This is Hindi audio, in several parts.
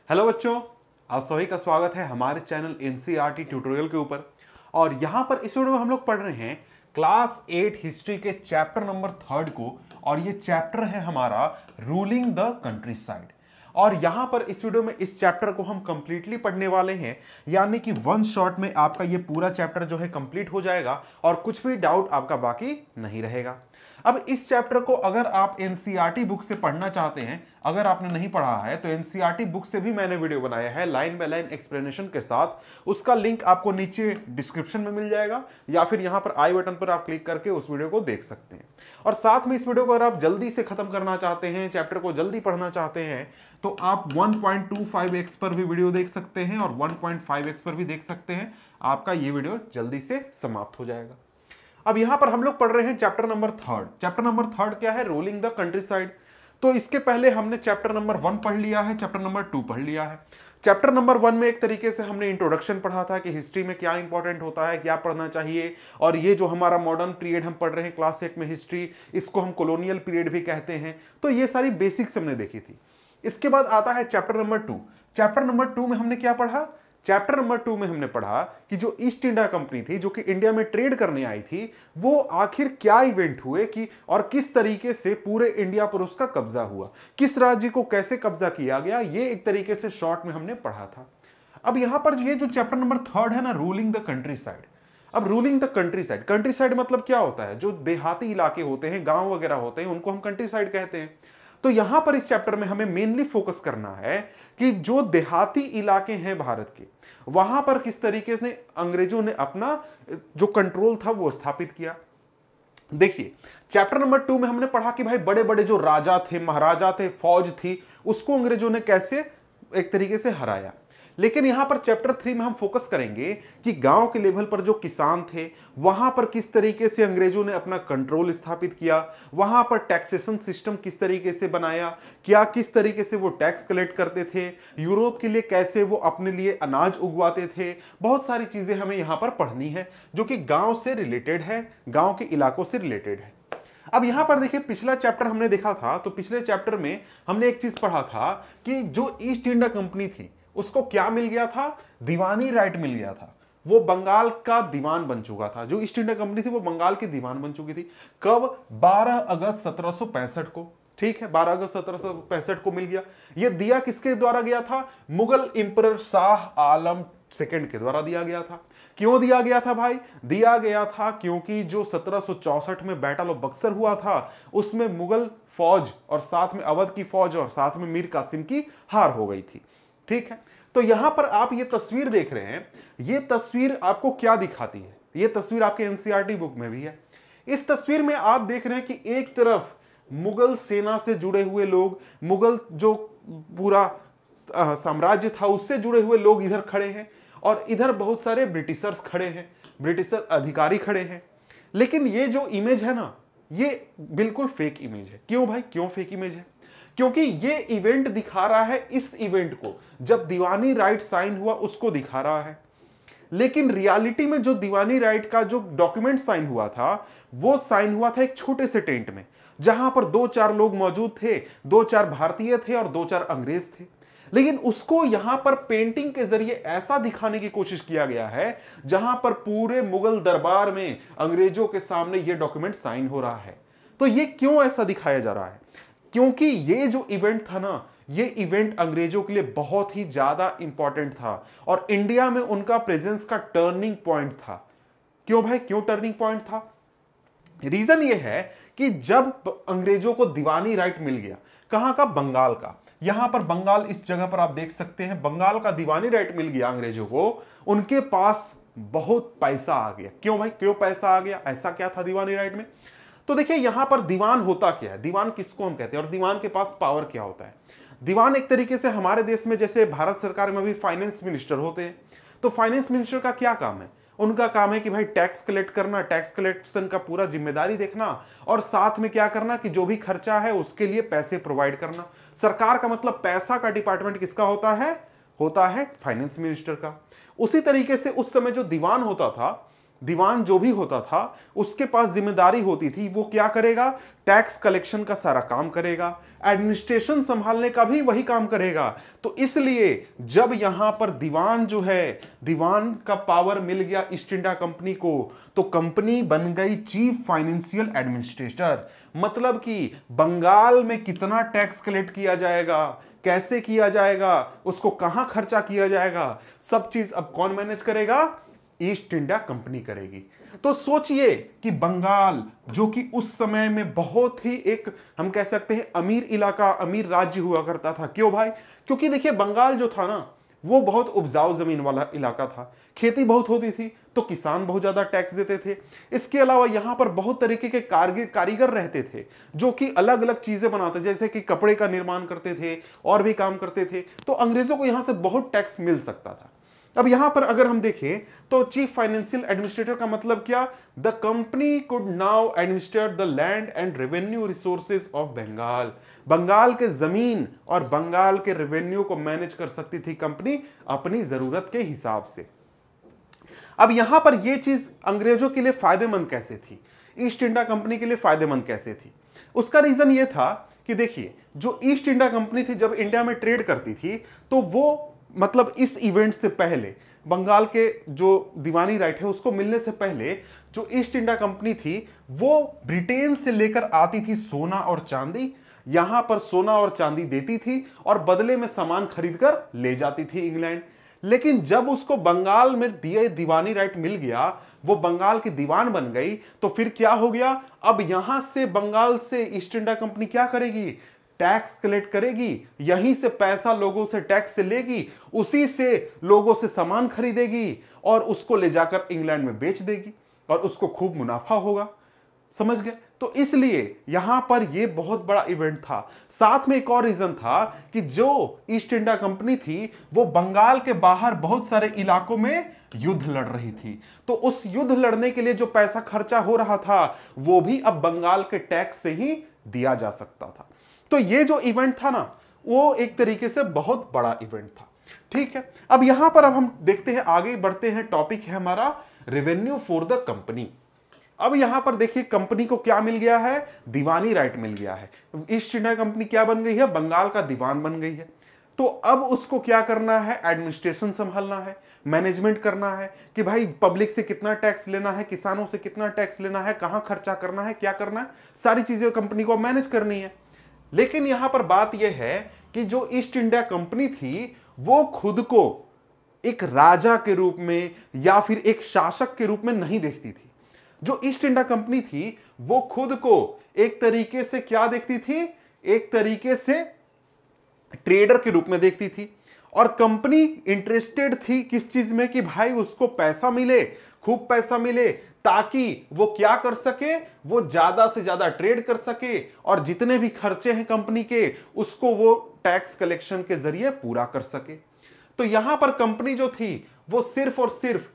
हेलो बच्चों, आप सभी का स्वागत है हमारे चैनल एनसीईआरटी ट्यूटोरियल के ऊपर। और यहां पर इस वीडियो में हम लोग पढ़ रहे हैं क्लास 8 हिस्ट्री के चैप्टर नंबर 3 को। और ये चैप्टर है हमारा रूलिंग द कंट्री साइड। और यहां पर इस वीडियो में इस चैप्टर को हम कंप्लीटली पढ़ने वाले हैं, यानी कि वन शॉट में आपका ये पूरा चैप्टर जो है कंप्लीट हो जाएगा और कुछ भी डाउट आपका बाकी नहीं रहेगा। अब इस चैप्टर को अगर आप एनसीईआरटी बुक से पढ़ना चाहते हैं, अगर आपने नहीं पढ़ा है तो एनसीईआरटी बुक से भी मैंने वीडियो बनाया है लाइन बाय लाइन एक्सप्लेनेशन के साथ। उसका लिंक आपको नीचे डिस्क्रिप्शन में मिल जाएगा या फिर यहां पर आई बटन पर आप क्लिक करके उस वीडियो को देख सकते हैं। और साथ में इस वीडियो को अगर आप जल्दी से खत्म करना चाहते हैं, चैप्टर को जल्दी पढ़ना चाहते हैं, तो आप 1.25x पर भी वीडियो देख सकते हैं और 1.5x पर भी देख सकते हैं। आपका ये वीडियो जल्दी से समाप्त हो जाएगा। अब यहां पर हम लोग पढ़ रहे हैं चैप्टर नंबर 3। चैप्टर नंबर 3 क्या है? Ruling the country side. तो इसके पहले हमने चैप्टर नंबर 1 पढ़ लिया है, चैप्टर नंबर 2 पढ़ लिया है। चैप्टर नंबर 1 में एक तरीके से हमने इंट्रोडक्शन पढ़ा था कि हिस्ट्री में क्या इंपॉर्टेंट होता है, क्या पढ़ना चाहिए। और ये जो हमारा मॉडर्न पीरियड हम पढ़ रहे हैं क्लास 8 में हिस्ट्री, इसको हम कॉलोनियल पीरियड भी कहते हैं। तो ये सारी बेसिक्स हमने देखी थी। इसके बाद आता है चैप्टर नंबर 2। चैप्टर नंबर 2 में हमने क्या पढ़ा? चैप्टर नंबर 2 में हमने पढ़ा कि जो ईस्ट इंडिया कंपनी थी, जो कि इंडिया में ट्रेड करने आई थी, वो आखिर क्या इवेंट हुए कि और किस तरीके से पूरे इंडिया पर उसका कब्जा हुआ, किस राज्य को कैसे कब्जा किया गया, ये एक तरीके से शॉर्ट में हमने पढ़ा था। अब यहां पर ये जो चैप्टर नंबर 3 है ना, रूलिंग द कंट्री साइड। अब ruling the country side, country side मतलब क्या होता है? जो देहाती इलाके होते हैं, गांव वगैरह होते हैं, उनको हम कंट्री साइड कहते हैं। तो यहां पर इस चैप्टर में हमें मेनली फोकस करना है कि जो देहाती इलाके हैं भारत के, वहां पर किस तरीके से अंग्रेजों ने अपना जो कंट्रोल था वो स्थापित किया। देखिए, चैप्टर नंबर 2 में हमने पढ़ा कि भाई बड़े बड़े जो राजा थे, महाराजा थे, फौज थी, उसको अंग्रेजों ने कैसे एक तरीके से हराया। लेकिन यहां पर चैप्टर 3 में हम फोकस करेंगे कि गांव के लेवल पर जो किसान थे, वहां पर किस तरीके से अंग्रेजों ने अपना कंट्रोल स्थापित किया, वहां पर टैक्सेशन सिस्टम किस तरीके से बनाया, क्या किस तरीके से वो टैक्स कलेक्ट करते थे, यूरोप के लिए कैसे वो अपने लिए अनाज उगवाते थे। बहुत सारी चीजें हमें यहां पर पढ़नी है जो कि गांव से रिलेटेड है, गांव के इलाकों से रिलेटेड है। अब यहां पर देखिए, पिछला चैप्टर हमने देखा था, तो पिछले चैप्टर में हमने एक चीज पढ़ा था कि जो ईस्ट इंडिया कंपनी थी उसको क्या मिल गया था? दीवानी राइट मिल गया था। वो बंगाल का दीवान बन चुका था। जो ईस्ट इंडिया कंपनी थी वो बंगाल की दीवान बन चुकी थी। कब? 12 अगस्त 1765 को। ठीक है, 12 अगस्त 1765 को मिल गया। ये दिया किसके द्वारा गया था? मुगल इंपरर शाह आलम सेकंड के द्वारा दिया गया था। क्यों दिया गया था भाई? दिया गया था क्योंकि जो 1764 में बैटल ऑफ बक्सर हुआ था, उसमें मुगल फौज और साथ में अवध की फौज और साथ में मीर कासिम की हार हो गई थी। ठीक है, तो यहां पर आप ये तस्वीर देख रहे हैं। ये तस्वीर आपको क्या दिखाती है? ये तस्वीर आपके एनसीईआरटी बुक में भी है। इस तस्वीर में आप देख रहे हैं कि एक तरफ मुगल सेना से जुड़े हुए लोग, मुगल जो पूरा साम्राज्य था उससे जुड़े हुए लोग इधर खड़े हैं और इधर बहुत सारे ब्रिटिशर्स खड़े हैं, ब्रिटिशर अधिकारी खड़े हैं। लेकिन ये जो इमेज है ना, ये बिल्कुल फेक इमेज है। क्यों भाई? क्यों फेक इमेज है? क्योंकि ये इवेंट दिखा रहा है इस इवेंट को, जब दीवानी राइट साइन हुआ उसको दिखा रहा है। लेकिन रियलिटी में जो दीवानी राइट का जो डॉक्यूमेंट साइन हुआ था, वो साइन हुआ था एक छोटे से टेंट में, जहां पर 2-4 लोग मौजूद थे, 2-4 भारतीय थे और 2-4 अंग्रेज थे। लेकिन उसको यहां पर पेंटिंग के जरिए ऐसा दिखाने की कोशिश किया गया है जहां पर पूरे मुगल दरबार में अंग्रेजों के सामने यह डॉक्यूमेंट साइन हो रहा है। तो ये क्यों ऐसा दिखाया जा रहा है? क्योंकि ये जो इवेंट था ना, ये इवेंट अंग्रेजों के लिए बहुत ही ज्यादा इंपॉर्टेंट था और इंडिया में उनका प्रेजेंस का टर्निंग पॉइंट था। क्यों भाई? क्यों टर्निंग पॉइंट था? रीजन ये है कि जब अंग्रेजों को दीवानी राइट मिल गया, कहां का? बंगाल का। यहां पर बंगाल, इस जगह पर आप देख सकते हैं, बंगाल का दीवानी राइट मिल गया अंग्रेजों को। उनके पास बहुत पैसा आ गया। क्यों भाई? क्यों पैसा आ गया? ऐसा क्या था दीवानी राइट में? तो देखिए, यहां पर दीवान होता क्या है, दीवान किसको हम कहते हैं और दीवान के पास पावर क्या होता है? दीवान एक तरीके से हमारे देश में जैसे भारत सरकार में भी फाइनेंस मिनिस्टर होते हैं, तो फाइनेंस मिनिस्टर का क्या काम है? उनका काम है कि भाई टैक्स कलेक्ट करना, टैक्स कलेक्शन का पूरा जिम्मेदारी देखना और साथ में क्या करना कि जो भी खर्चा है उसके लिए पैसे प्रोवाइड करना। सरकार का मतलब पैसा का डिपार्टमेंट किसका होता है? होता है फाइनेंस मिनिस्टर का। उसी तरीके से उस समय जो दीवान होता था दीवान जो भी होता था उसके पास जिम्मेदारी होती थी, वो क्या करेगा, टैक्स कलेक्शन का सारा काम करेगा, एडमिनिस्ट्रेशन संभालने का भी वही काम करेगा। तो इसलिए जब यहां पर दीवान जो है, दीवान का पावर मिल गया ईस्ट इंडिया कंपनी को, तो कंपनी बन गई चीफ फाइनेंशियल एडमिनिस्ट्रेटर। मतलब कि बंगाल में कितना टैक्स कलेक्ट किया जाएगा, कैसे किया जाएगा, उसको कहां खर्चा किया जाएगा, सब चीज अब कौन मैनेज करेगा, ईस्ट इंडिया कंपनी करेगी। तो सोचिए कि बंगाल जो कि उस समय में बहुत ही एक, हम कह सकते हैं, अमीर इलाका, अमीर राज्य हुआ करता था। क्यों भाई? क्योंकि देखिए बंगाल जो था ना, वो बहुत उपजाऊ जमीन वाला इलाका था, खेती बहुत होती थी, तो किसान बहुत ज्यादा टैक्स देते थे। इसके अलावा यहां पर बहुत तरीके के कारीगर रहते थे जो कि अलग अलग चीजें बनाते, जैसे कि कपड़े का निर्माण करते थे और भी काम करते थे। तो अंग्रेजों को यहां से बहुत टैक्स मिल सकता था। अब यहां पर अगर हम देखें तो चीफ फाइनेंशियल एडमिनिस्ट्रेटर का मतलब क्या, the company could now administrate the land and revenue resources of Bengal. Bengal के जमीन और बंगाल के रेवेन्यू को मैनेज कर सकती थी कंपनी अपनी जरूरत के हिसाब से। अब यहां पर यह चीज अंग्रेजों के लिए फायदेमंद कैसे थी, ईस्ट इंडिया कंपनी के लिए फायदेमंद कैसे थी? उसका रीजन यह था कि देखिए, जो ईस्ट इंडिया कंपनी थी जब इंडिया में ट्रेड करती थी, तो वो मतलब इस इवेंट से पहले, बंगाल के जो दीवानी राइट है उसको मिलने से पहले, जो ईस्ट इंडिया कंपनी थी वो ब्रिटेन से लेकर आती थी सोना और चांदी, यहां पर सोना और चांदी देती थी और बदले में सामान खरीदकर ले जाती थी इंग्लैंड। लेकिन जब उसको बंगाल में दिए दीवानी राइट मिल गया, वो बंगाल की दीवान बन गई, तो फिर क्या हो गया, अब यहां से बंगाल से ईस्ट इंडिया कंपनी क्या करेगी, टैक्स कलेक्ट करेगी, यहीं से पैसा लोगों से टैक्स से लेगी, उसी से लोगों से सामान खरीदेगी और उसको ले जाकर इंग्लैंड में बेच देगी और उसको खूब मुनाफा होगा। समझ गए? तो इसलिए यहां पर यह बहुत बड़ा इवेंट था। साथ में एक और रीजन था कि जो ईस्ट इंडिया कंपनी थी वो बंगाल के बाहर बहुत सारे इलाकों में युद्ध लड़ रही थी, तो उस युद्ध लड़ने के लिए जो पैसा खर्चा हो रहा था वो भी अब बंगाल के टैक्स से ही दिया जा सकता था। तो ये जो इवेंट था ना, वो एक तरीके से बहुत बड़ा इवेंट था। ठीक है, अब यहां पर अब हम देखते हैं, आगे बढ़ते हैं। टॉपिक है हमारा रेवेन्यू फॉर द कंपनी। अब यहां पर देखिए कंपनी को क्या मिल गया है, दीवानी राइट मिल गया है। ईस्ट इंडिया कंपनी क्या बन गई है, बंगाल का दीवान बन गई है। तो अब उसको क्या करना है, एडमिनिस्ट्रेशन संभालना है, मैनेजमेंट करना है कि भाई पब्लिक से कितना टैक्स लेना है, किसानों से कितना टैक्स लेना है, कहां खर्चा करना है, क्या करना है, सारी चीजें कंपनी को मैनेज करनी है। लेकिन यहां पर बात यह है कि जो ईस्ट इंडिया कंपनी थी वो खुद को एक राजा के रूप में या फिर एक शासक के रूप में नहीं देखती थी। जो ईस्ट इंडिया कंपनी थी वो खुद को एक तरीके से क्या देखती थी, एक तरीके से ट्रेडर के रूप में देखती थी। और कंपनी इंटरेस्टेड थी किस चीज में, कि भाई उसको पैसा मिले, खूब पैसा मिले, ताकि वो क्या कर सके, वो ज्यादा से ज्यादा ट्रेड कर सके और जितने भी खर्चे हैं कंपनी के उसको वो टैक्स कलेक्शन के जरिए पूरा कर सके। तो यहां पर कंपनी जो थी वो सिर्फ और सिर्फ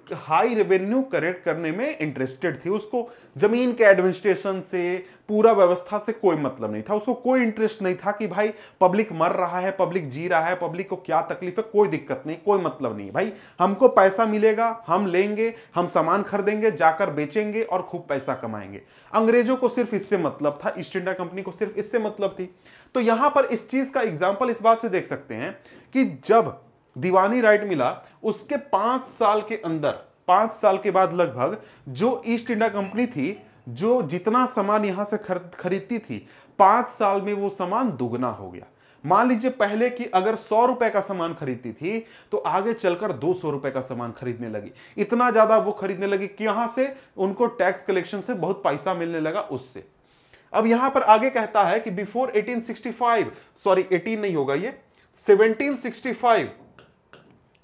हाई रेवेन्यू कलेक्ट करने में इंटरेस्टेड थी। उसको जमीन के एडमिनिस्ट्रेशन से, पूरा व्यवस्था से कोई मतलब नहीं था। उसको कोई इंटरेस्ट नहीं था कि भाई पब्लिक मर रहा है, पब्लिक जी रहा है, पब्लिक को क्या तकलीफ है, कोई दिक्कत नहीं, कोई मतलब नहीं। भाई हमको पैसा मिलेगा, हम लेंगे, हम सामान खरीदेंगे, जाकर बेचेंगे और खूब पैसा कमाएंगे। अंग्रेजों को सिर्फ इससे मतलब था, ईस्ट इंडिया कंपनी को सिर्फ इससे मतलब थी। तो यहां पर इस चीज का एग्जाम्पल इस बात से देख सकते हैं कि जब दीवानी राइट मिला उसके 5 साल के अंदर, 5 साल के बाद लगभग, जो ईस्ट इंडिया कंपनी थी जो जितना सामान यहां से खरीदती थी, 5 साल में वो सामान दुगना हो गया। मान लीजिए पहले कि अगर 100 रुपए का सामान खरीदती थी तो आगे चलकर 200 रुपए का सामान खरीदने लगी। इतना ज्यादा वो खरीदने लगी कि यहां से उनको टैक्स कलेक्शन से बहुत पैसा मिलने लगा उससे। अब यहां पर आगे कहता है कि बिफोर 1865, सॉरी 18 नहीं होगा, ये 1765,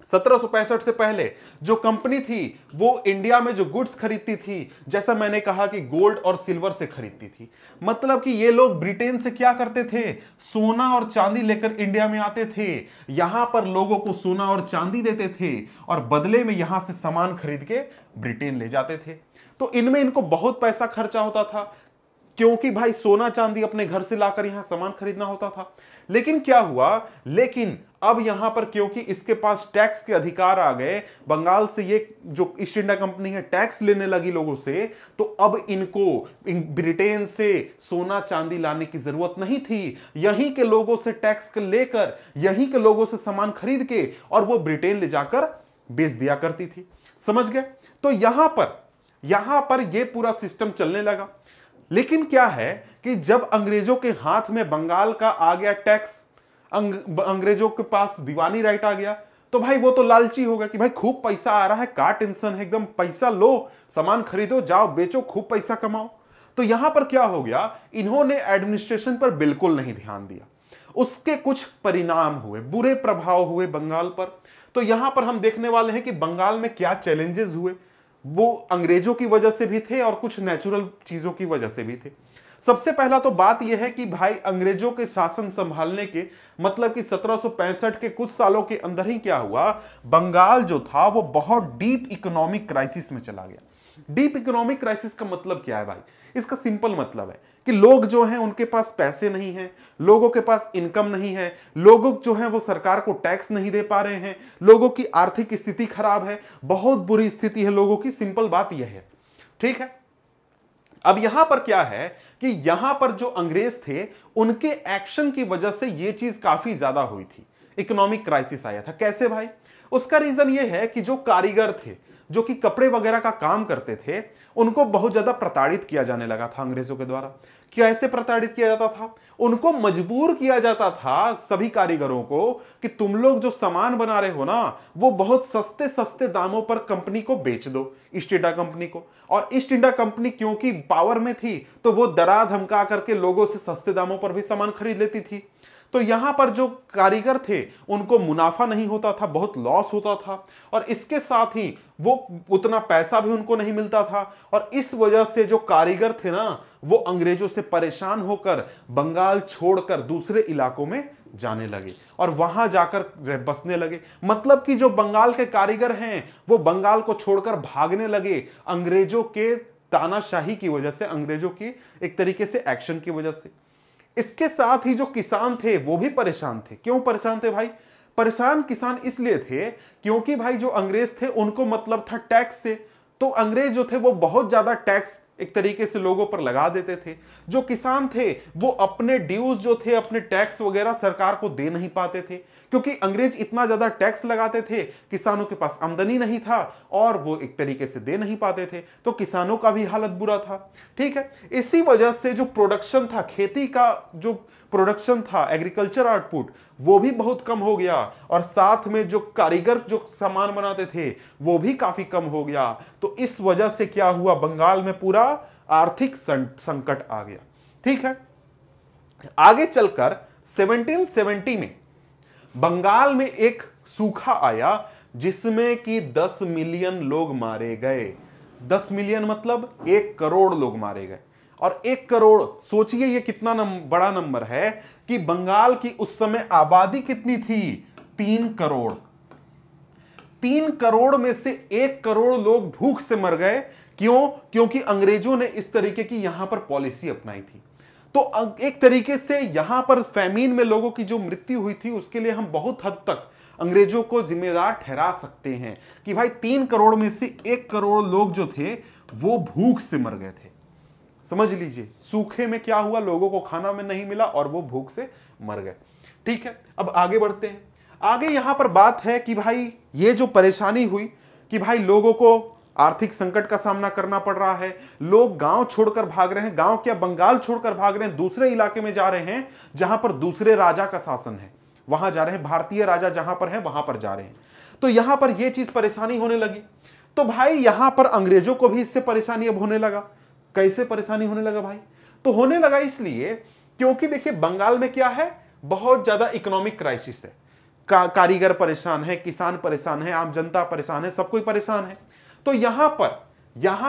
1765 से पहले जो कंपनी थी वो इंडिया में जो गुड्स खरीदती थी, जैसा मैंने कहा कि गोल्ड और सिल्वर से खरीदती थी। मतलब कि ये लोग ब्रिटेन से क्या करते थे, सोना और चांदी लेकर इंडिया में आते थे, यहां पर लोगों को सोना और चांदी देते थे और बदले में यहां से सामान खरीद के ब्रिटेन ले जाते थे। तो इनमें इनको बहुत पैसा खर्चा होता था। क्योंकि भाई सोना चांदी अपने घर से लाकर यहां सामान खरीदना होता था। लेकिन क्या हुआ, लेकिन अब यहां पर क्योंकि इसके पास टैक्स के अधिकार आ गए, बंगाल से ये जो ईस्ट इंडिया कंपनी है टैक्स लेने लगी लोगों से, तो अब इनको ब्रिटेन से सोना चांदी लाने की जरूरत नहीं थी। यहीं के लोगों से टैक्स लेकर, यहीं के लोगों से सामान खरीद के और वो ब्रिटेन ले जाकर बेच दिया करती थी। समझ गए? तो यहां पर ये पूरा सिस्टम चलने लगा। लेकिन क्या है कि जब अंग्रेजों के हाथ में बंगाल का आ गया टैक्स, अंग्रेजों के पास दीवानी राइट आ गया, तो भाई वो तो लालची होगा कि भाई खूब पैसा आ रहा है, का टेंशन है, एकदम पैसा लो, सामान खरीदो, जाओ बेचो, खूब पैसा कमाओ। तो यहां पर क्या हो गया, इन्होंने एडमिनिस्ट्रेशन पर बिल्कुल नहीं ध्यान दिया। उसके कुछ परिणाम हुए, बुरे प्रभाव हुए बंगाल पर। तो यहां पर हम देखने वाले हैं कि बंगाल में क्या चैलेंजेस हुए, वो अंग्रेजों की वजह से भी थे और कुछ नेचुरल चीजों की वजह से भी थे। सबसे पहला तो बात यह है कि भाई अंग्रेजों के शासन संभालने के मतलब कि 1765 के कुछ सालों के अंदर ही क्या हुआ, बंगाल जो था वो बहुत डीप इकोनॉमिक क्राइसिस में चला गया। डीप इकोनॉमिक क्राइसिस का मतलब क्या है भाई? इसका सिंपल मतलब है कि लोग जो हैं उनके पास पैसे नहीं हैं, लोगों के पास इनकम नहीं है, लोग जो हैं वो सरकार को टैक्स नहीं दे पा रहे हैं, लोगों की आर्थिक स्थिति खराब है, बहुत बुरी स्थिति है लोगों की। सिंपल बात यह है, ठीक है। अब यहां पर क्या है कि यहां पर जो अंग्रेज थे उनके एक्शन की वजह से यह चीज काफी ज्यादा हुई थी, इकोनॉमिक क्राइसिस आया था। कैसे भाई? उसका रीजन यह है कि जो कारीगर थे, जो कि कपड़े वगैरह का काम करते थे, उनको बहुत ज्यादा प्रताड़ित किया जाने लगा था अंग्रेजों के द्वारा। कैसे प्रताड़ित किया जाता था? उनको मजबूर किया जाता था, सभी कारीगरों को, कि तुम लोग जो सामान बना रहे हो ना वो बहुत सस्ते सस्ते दामों पर कंपनी को बेच दो, ईस्ट इंडिया कंपनी को। और ईस्ट इंडिया कंपनी क्योंकि पावर में थी तो वो डरा धमका करके लोगों से सस्ते दामों पर भी सामान खरीद लेती थी। तो यहां पर जो कारीगर थे उनको मुनाफा नहीं होता था, बहुत लॉस होता था, और इसके साथ ही वो उतना पैसा भी उनको नहीं मिलता था। और इस वजह से जो कारीगर थे ना वो अंग्रेजों से परेशान होकर बंगाल छोड़कर दूसरे इलाकों में जाने लगे और वहां जाकर बसने लगे। मतलब कि जो बंगाल के कारीगर हैं वो बंगाल को छोड़कर भागने लगे अंग्रेजों के तानाशाही की वजह से, अंग्रेजों की एक तरीके से एक्शन की वजह से। इसके साथ ही जो किसान थे वो भी परेशान थे। क्यों परेशान थे भाई? परेशान किसान इसलिए थे क्योंकि भाई जो अंग्रेज थे उनको मतलब था टैक्स से। तो अंग्रेज जो थे वो बहुत ज्यादा टैक्स एक तरीके से लोगों पर लगा देते थे। जो किसान थे वो अपने ड्यूज जो थे, अपने टैक्स वगैरह सरकार को दे नहीं पाते थे, क्योंकि अंग्रेज इतना ज्यादा टैक्स लगाते थे, किसानों के पास आमदनी नहीं था और वो एक तरीके से दे नहीं पाते थे, तो किसानों का भी हालत बुरा था। ठीक है, इसी वजह से जो प्रोडक्शन था, खेती का जो प्रोडक्शन था, एग्रीकल्चर आउटपुट, वो भी बहुत कम हो गया और साथ में जो कारीगर जो सामान बनाते थे वो भी काफी कम हो गया। तो इस वजह से क्या हुआ, बंगाल में पूरा आर्थिक संकट आ गया। ठीक है, आगे चलकर 1770 में बंगाल में एक सूखा आया जिसमें कि 10 मिलियन लोग मारे गए। 10 मिलियन मतलब 1 करोड़ लोग मारे गए। और 1 करोड़, सोचिए ये कितना बड़ा नंबर है कि बंगाल की उस समय आबादी कितनी थी? 3 करोड़। 3 करोड़ में से 1 करोड़ लोग भूख से मर गए। क्यों? क्योंकि अंग्रेजों ने इस तरीके की यहां पर पॉलिसी अपनाई थी। तो एक तरीके से यहां पर फैमिन में लोगों की जो मृत्यु हुई थी उसके लिए हम बहुत हद तक अंग्रेजों को जिम्मेदार ठहरा सकते हैं कि भाई 3 करोड़ में से 1 करोड़ लोग जो थे वो भूख से मर गए थे। समझ लीजिए, सूखे में क्या हुआ, लोगों को खाना में नहीं मिला और वो भूख से मर गए। ठीक है, अब आगे बढ़ते हैं। आगे यहां पर बात है कि भाई ये जो परेशानी हुई कि भाई लोगों को आर्थिक संकट का सामना करना पड़ रहा है, लोग गांव छोड़कर भाग रहे हैं, गांव क्या बंगाल छोड़कर भाग रहे हैं, दूसरे इलाके में जा रहे हैं जहां पर दूसरे राजा का शासन है, वहां जा रहे हैं, भारतीय राजा जहां पर है वहां पर जा रहे हैं। तो यहां पर यह चीज परेशानी होने लगी। तो भाई यहां पर अंग्रेजों को भी इससे परेशानी अब होने लगा। कैसे परेशानी होने लगा भाई? तो होने लगा इसलिए क्योंकि देखिए बंगाल में क्या है, बहुत ज्यादा इकोनॉमिक क्राइसिस है, कारीगर परेशान है, किसान परेशान है, आम जनता परेशान है, सब कोई परेशान है। तो यहां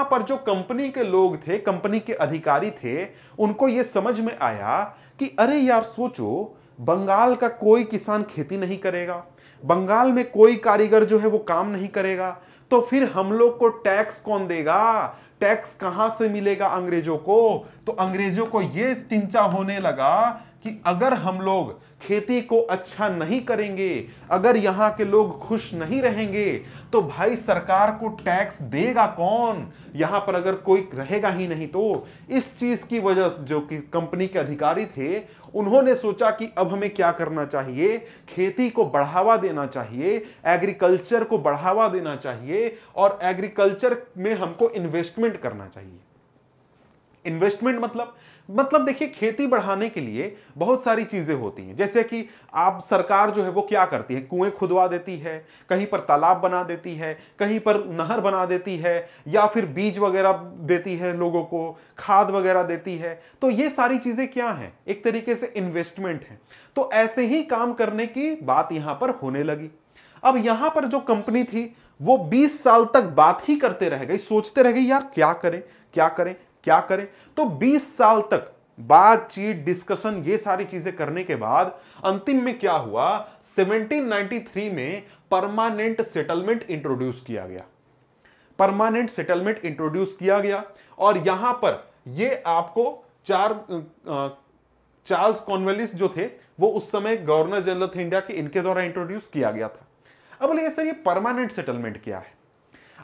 पर जो कंपनी के लोग थे, कंपनी के अधिकारी थे, उनको यह समझ में आया कि अरे यार सोचो, बंगाल का कोई किसान खेती नहीं करेगा, बंगाल में कोई कारीगर जो है वो काम नहीं करेगा, तो फिर हम लोग को टैक्स कौन देगा? टैक्स कहां से मिलेगा अंग्रेजों को? तो अंग्रेजों को यह चिंता होने लगा कि अगर हम लोग खेती को अच्छा नहीं करेंगे, अगर यहां के लोग खुश नहीं रहेंगे, तो भाई सरकार को टैक्स देगा कौन? यहां पर अगर कोई रहेगा ही नहीं। तो इस चीज की वजह से जो कि कंपनी के अधिकारी थे, उन्होंने सोचा कि अब हमें क्या करना चाहिए, खेती को बढ़ावा देना चाहिए, एग्रीकल्चर को बढ़ावा देना चाहिए और एग्रीकल्चर में हमको इन्वेस्टमेंट करना चाहिए। इन्वेस्टमेंट मतलब देखिए, खेती बढ़ाने के लिए बहुत सारी चीजें होती हैं। जैसे कि आप सरकार जो है वो क्या करती है, कुएं खुदवा देती है, कहीं पर तालाब बना देती है, कहीं पर नहर बना देती है, या फिर बीज वगैरह देती है, लोगों को खाद वगैरह देती है। तो ये सारी चीजें क्या हैं, एक तरीके से इन्वेस्टमेंट है। तो ऐसे ही काम करने की बात यहां पर होने लगी। अब यहां पर जो कंपनी थी वो 20 साल तक बात ही करते रह गई, सोचते रह गई यार क्या करें क्या करें क्या करें। तो 20 साल तक बातचीत, डिस्कशन, ये सारी चीजें करने के बाद अंतिम में क्या हुआ, 1793 में परमानेंट सेटलमेंट इंट्रोड्यूस किया गया। परमानेंट सेटलमेंट इंट्रोड्यूस किया गया और यहां पर ये आपको चार्ल्स कॉर्नवालिस जो थे वो उस समय गवर्नर जनरल थे इंडिया के, इनके द्वारा इंट्रोड्यूस किया गया था। अब बोलिए सर ये परमानेंट सेटलमेंट क्या है?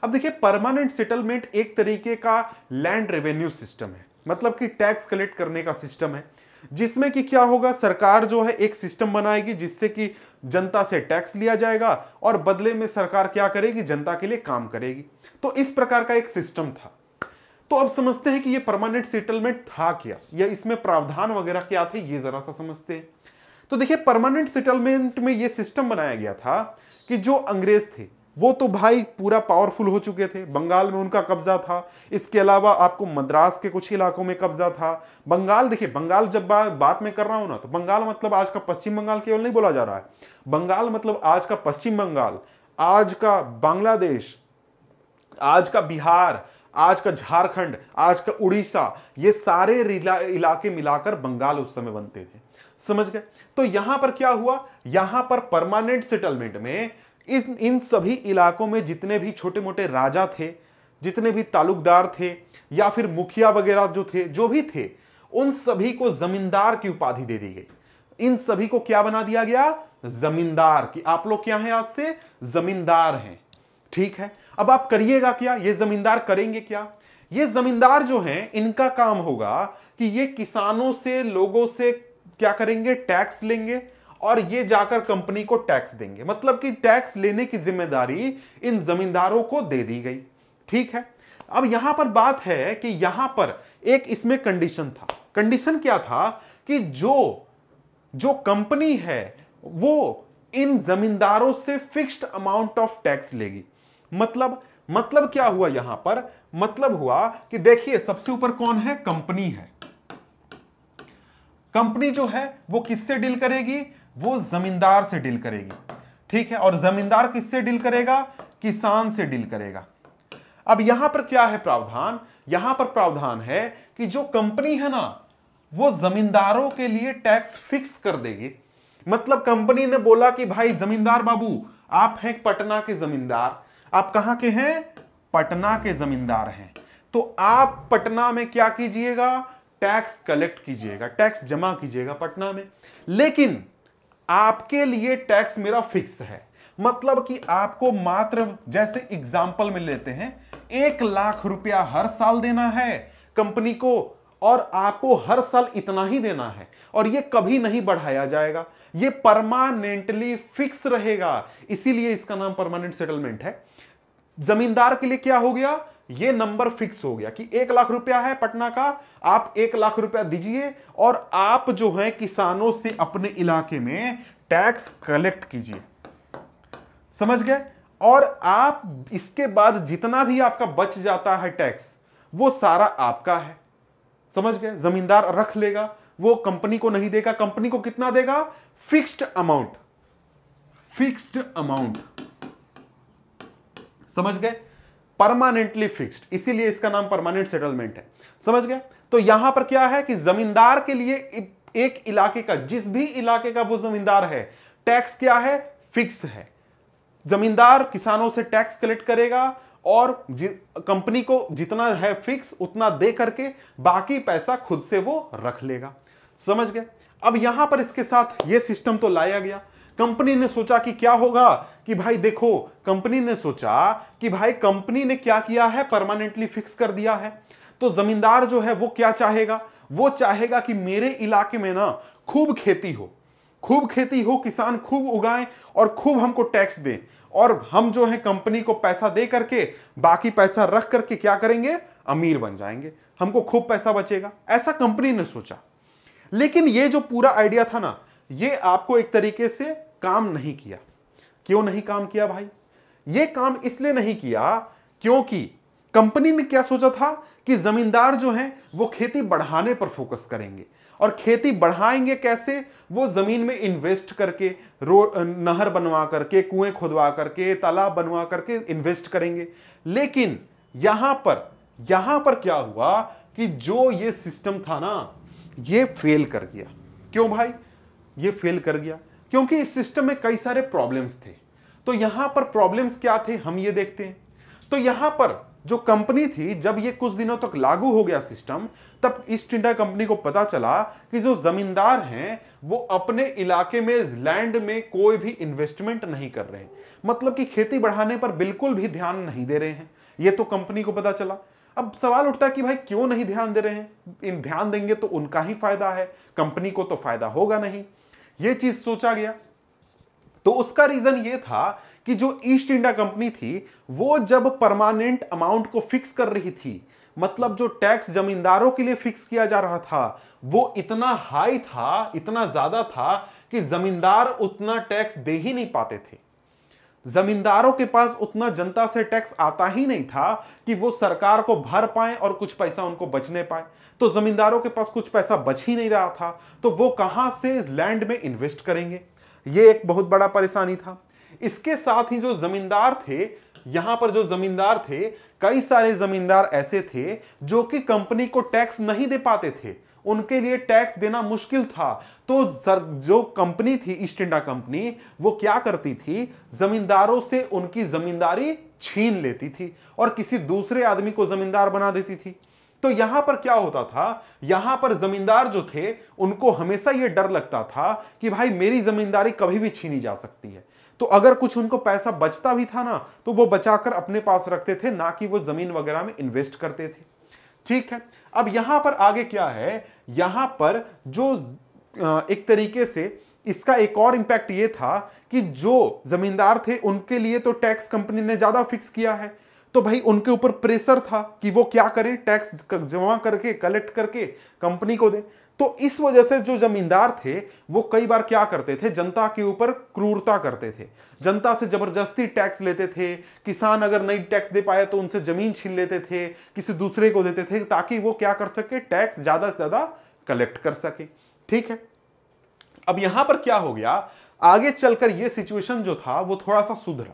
अब देखिए, परमानेंट सेटलमेंट एक तरीके का लैंड रेवेन्यू सिस्टम है, मतलब कि टैक्स कलेक्ट करने का सिस्टम है, जिसमें कि क्या होगा, सरकार जो है एक सिस्टम बनाएगी जिससे कि जनता से टैक्स लिया जाएगा और बदले में सरकार क्या करेगी, जनता के लिए काम करेगी। तो इस प्रकार का एक सिस्टम था। तो अब समझते हैं कि ये परमानेंट सेटलमेंट था क्या, या इसमें प्रावधान वगैरह क्या थे, ये जरा सा समझते हैं। तो देखिए, परमानेंट सेटलमेंट में ये सिस्टम बनाया गया था कि जो अंग्रेज थे वो तो भाई पूरा पावरफुल हो चुके थे, बंगाल में उनका कब्जा था, इसके अलावा आपको मद्रास के कुछ इलाकों में कब्जा था। बंगाल, देखिए बंगाल जब बात में कर रहा हूं ना, तो बंगाल मतलब आज का पश्चिम बंगाल केवल नहीं बोला जा रहा है, बंगाल मतलब आज का पश्चिम बंगाल, आज का बांग्लादेश, आज का बिहार, आज का झारखंड, आज का उड़ीसा, ये सारे इलाके मिलाकर बंगाल उस समय बनते थे। समझ गए? तो यहां पर क्या हुआ, यहां पर परमानेंट सेटलमेंट में इन सभी इलाकों में जितने भी छोटे मोटे राजा थे, जितने भी तालुकदार थे या फिर मुखिया वगैरह जो थे, जो भी थे, उन सभी को जमींदार की उपाधि दे दी गई। इन सभी को क्या बना दिया गया, जमींदार, कि आप लोग क्या हैं, आज से जमींदार हैं। ठीक है, अब आप करिएगा क्या, ये जमींदार करेंगे क्या? ये जमींदार जो हैं, इनका काम होगा कि ये किसानों से, लोगों से क्या करेंगे, टैक्स लेंगे और ये जाकर कंपनी को टैक्स देंगे। मतलब कि टैक्स लेने की जिम्मेदारी इन जमींदारों को दे दी गई। ठीक है, अब यहां पर बात है कि यहां पर एक इसमें कंडीशन था। कंडीशन क्या था कि जो कंपनी है वो इन जमींदारों से फिक्स्ड अमाउंट ऑफ टैक्स लेगी। मतलब क्या हुआ यहां पर, मतलब हुआ कि देखिए सबसे ऊपर कौन है, कंपनी है। कंपनी जो है वो किससे डील करेगी, वो जमींदार से डील करेगी। ठीक है, और जमींदार किससे डील करेगा, किसान से डील करेगा। अब यहां पर क्या है प्रावधान, यहां पर प्रावधान है कि जो कंपनी है ना, वो जमींदारों के लिए टैक्स फिक्स कर देगी। मतलब कंपनी ने बोला कि भाई जमींदार बाबू, आप हैं पटना के जमींदार, आप कहां के हैं, पटना के जमींदार हैं, तो आप पटना में क्या कीजिएगा, टैक्स कलेक्ट कीजिएगा, टैक्स जमा कीजिएगा पटना में। लेकिन आपके लिए टैक्स मेरा फिक्स है, मतलब कि आपको मात्र, जैसे एग्जाम्पल में लेते हैं, 1 लाख रुपया हर साल देना है कंपनी को, और आपको हर साल इतना ही देना है, और ये कभी नहीं बढ़ाया जाएगा, ये परमानेंटली फिक्स रहेगा। इसीलिए इसका नाम परमानेंट सेटलमेंट है। जमींदार के लिए क्या हो गया, ये नंबर फिक्स हो गया कि 1 लाख रुपया है पटना का, आप 1 लाख रुपया दीजिए और आप जो है किसानों से अपने इलाके में टैक्स कलेक्ट कीजिए। समझ गए? और आप इसके बाद जितना भी आपका बच जाता है टैक्स, वो सारा आपका है। समझ गए? जमींदार रख लेगा, वो कंपनी को नहीं देगा। कंपनी को कितना देगा, फिक्स्ड अमाउंट, फिक्स्ड अमाउंट। समझ गए? परमानेंटली फिक्स्ड, इसीलिए इसका नाम परमानेंट सेटलमेंट है। समझ गए? तो यहां पर क्या है कि जमींदार के लिए एक इलाके का, जिस भी इलाके का वो जमींदार है, टैक्स क्या है, फिक्स है। जमींदार किसानों से टैक्स कलेक्ट करेगा और कंपनी को जितना है फिक्स उतना दे करके बाकी पैसा खुद से वो रख लेगा। समझ गए? अब यहां पर इसके साथ ये सिस्टम तो लाया गया। कंपनी ने सोचा कि क्या होगा कि भाई देखो, कंपनी ने सोचा कि भाई कंपनी ने क्या किया है, परमानेंटली फिक्स कर दिया है। तो जमींदार जो है वो क्या चाहेगा, वो चाहेगा कि मेरे इलाके में ना खूब खेती हो, खूब खेती हो, किसान खूब उगाएं और खूब हमको टैक्स दें, और हम जो है कंपनी को पैसा दे करके बाकी पैसा रख करके क्या करेंगे, अमीर बन जाएंगे, हमको खूब पैसा बचेगा। ऐसा कंपनी ने सोचा। लेकिन ये जो पूरा आइडिया था ना, ये आपको एक तरीके से काम नहीं किया। क्यों नहीं काम किया भाई? ये काम इसलिए नहीं किया क्योंकि कंपनी ने क्या सोचा था कि जमींदार जो हैं वो खेती बढ़ाने पर फोकस करेंगे। और खेती बढ़ाएंगे कैसे? वो जमीन में इन्वेस्ट करके, नहर बनवा करके, कुएं खुदवा करके, तालाब बनवा करके इन्वेस्ट करेंगे। लेकिन यहां पर क्या हुआ कि जो ये सिस्टम था ना, ये फेल कर गया। क्यों भाई ये फेल कर गया? क्योंकि इस सिस्टम में कई सारे प्रॉब्लम्स थे। तो यहां पर प्रॉब्लम्स क्या थे, हम ये देखते हैं। तो यहां पर जो कंपनी थी, जब ये कुछ दिनों तक लागू हो गया सिस्टम, तब ईस्ट इंडिया कंपनी को पता चला कि जो जमींदार हैं वो अपने इलाके में लैंड में कोई भी इन्वेस्टमेंट नहीं कर रहे हैं, मतलब कि खेती बढ़ाने पर बिल्कुल भी ध्यान नहीं दे रहे हैं। ये तो कंपनी को पता चला। अब सवाल उठता है कि भाई क्यों नहीं ध्यान दे रहे हैं? ध्यान देंगे तो उनका ही फायदा है, कंपनी को तो फायदा होगा नहीं। ये चीज सोचा गया। तो उसका रीजन ये था कि जो ईस्ट इंडिया कंपनी थी वो जब परमानेंट अमाउंट को फिक्स कर रही थी, मतलब जो टैक्स जमींदारों के लिए फिक्स किया जा रहा था, वो इतना हाई था, इतना ज्यादा था कि जमींदार उतना टैक्स दे ही नहीं पाते थे। जमींदारों के पास उतना जनता से टैक्स आता ही नहीं था कि वो सरकार को भर पाए और कुछ पैसा उनको बचने पाए। तो जमींदारों के पास कुछ पैसा बच ही नहीं रहा था, तो वो कहां से लैंड में इन्वेस्ट करेंगे? ये एक बहुत बड़ा परेशानी था। इसके साथ ही जो जमींदार थे, यहां पर जो जमींदार थे, कई सारे जमींदार ऐसे थे जो कि कंपनी को टैक्स नहीं दे पाते थे, उनके लिए टैक्स देना मुश्किल था। तो जो कंपनी थी ईस्ट इंडिया कंपनी, वो क्या करती थी, जमींदारों से उनकी जमींदारी छीन लेती थी और किसी दूसरे आदमी को जमींदार बना देती थी। तो यहां पर क्या होता था, यहां पर जमींदार जो थे उनको हमेशा यह डर लगता था कि भाई मेरी जमींदारी कभी भी छीनी जा सकती है। तो अगर कुछ उनको पैसा बचता भी था ना, तो वो बचाकर अपने पास रखते थे, ना कि वो जमीन वगैरह में इन्वेस्ट करते थे। ठीक है, अब यहां पर आगे क्या है, यहां पर जो एक तरीके से इसका एक और इंपैक्ट ये था कि जो जमींदार थे उनके लिए तो टैक्स कंपनी ने ज्यादा फिक्स किया है, तो भाई उनके ऊपर प्रेशर था कि वो क्या करें, टैक्स जमा करके कलेक्ट करके कंपनी को दें। तो इस वजह से जो जमींदार थे वो कई बार क्या करते थे, जनता के ऊपर क्रूरता करते थे, जनता से जबरदस्ती टैक्स लेते थे। किसान अगर नहीं टैक्स दे पाए तो उनसे जमीन छीन लेते थे, किसी दूसरे को देते थे, ताकि वो क्या कर सके, टैक्स ज्यादा से ज्यादा कलेक्ट कर सके। ठीक है, अब यहां पर क्या हो गया, आगे चलकर यह सिचुएशन जो था वो थोड़ा सा सुधरा।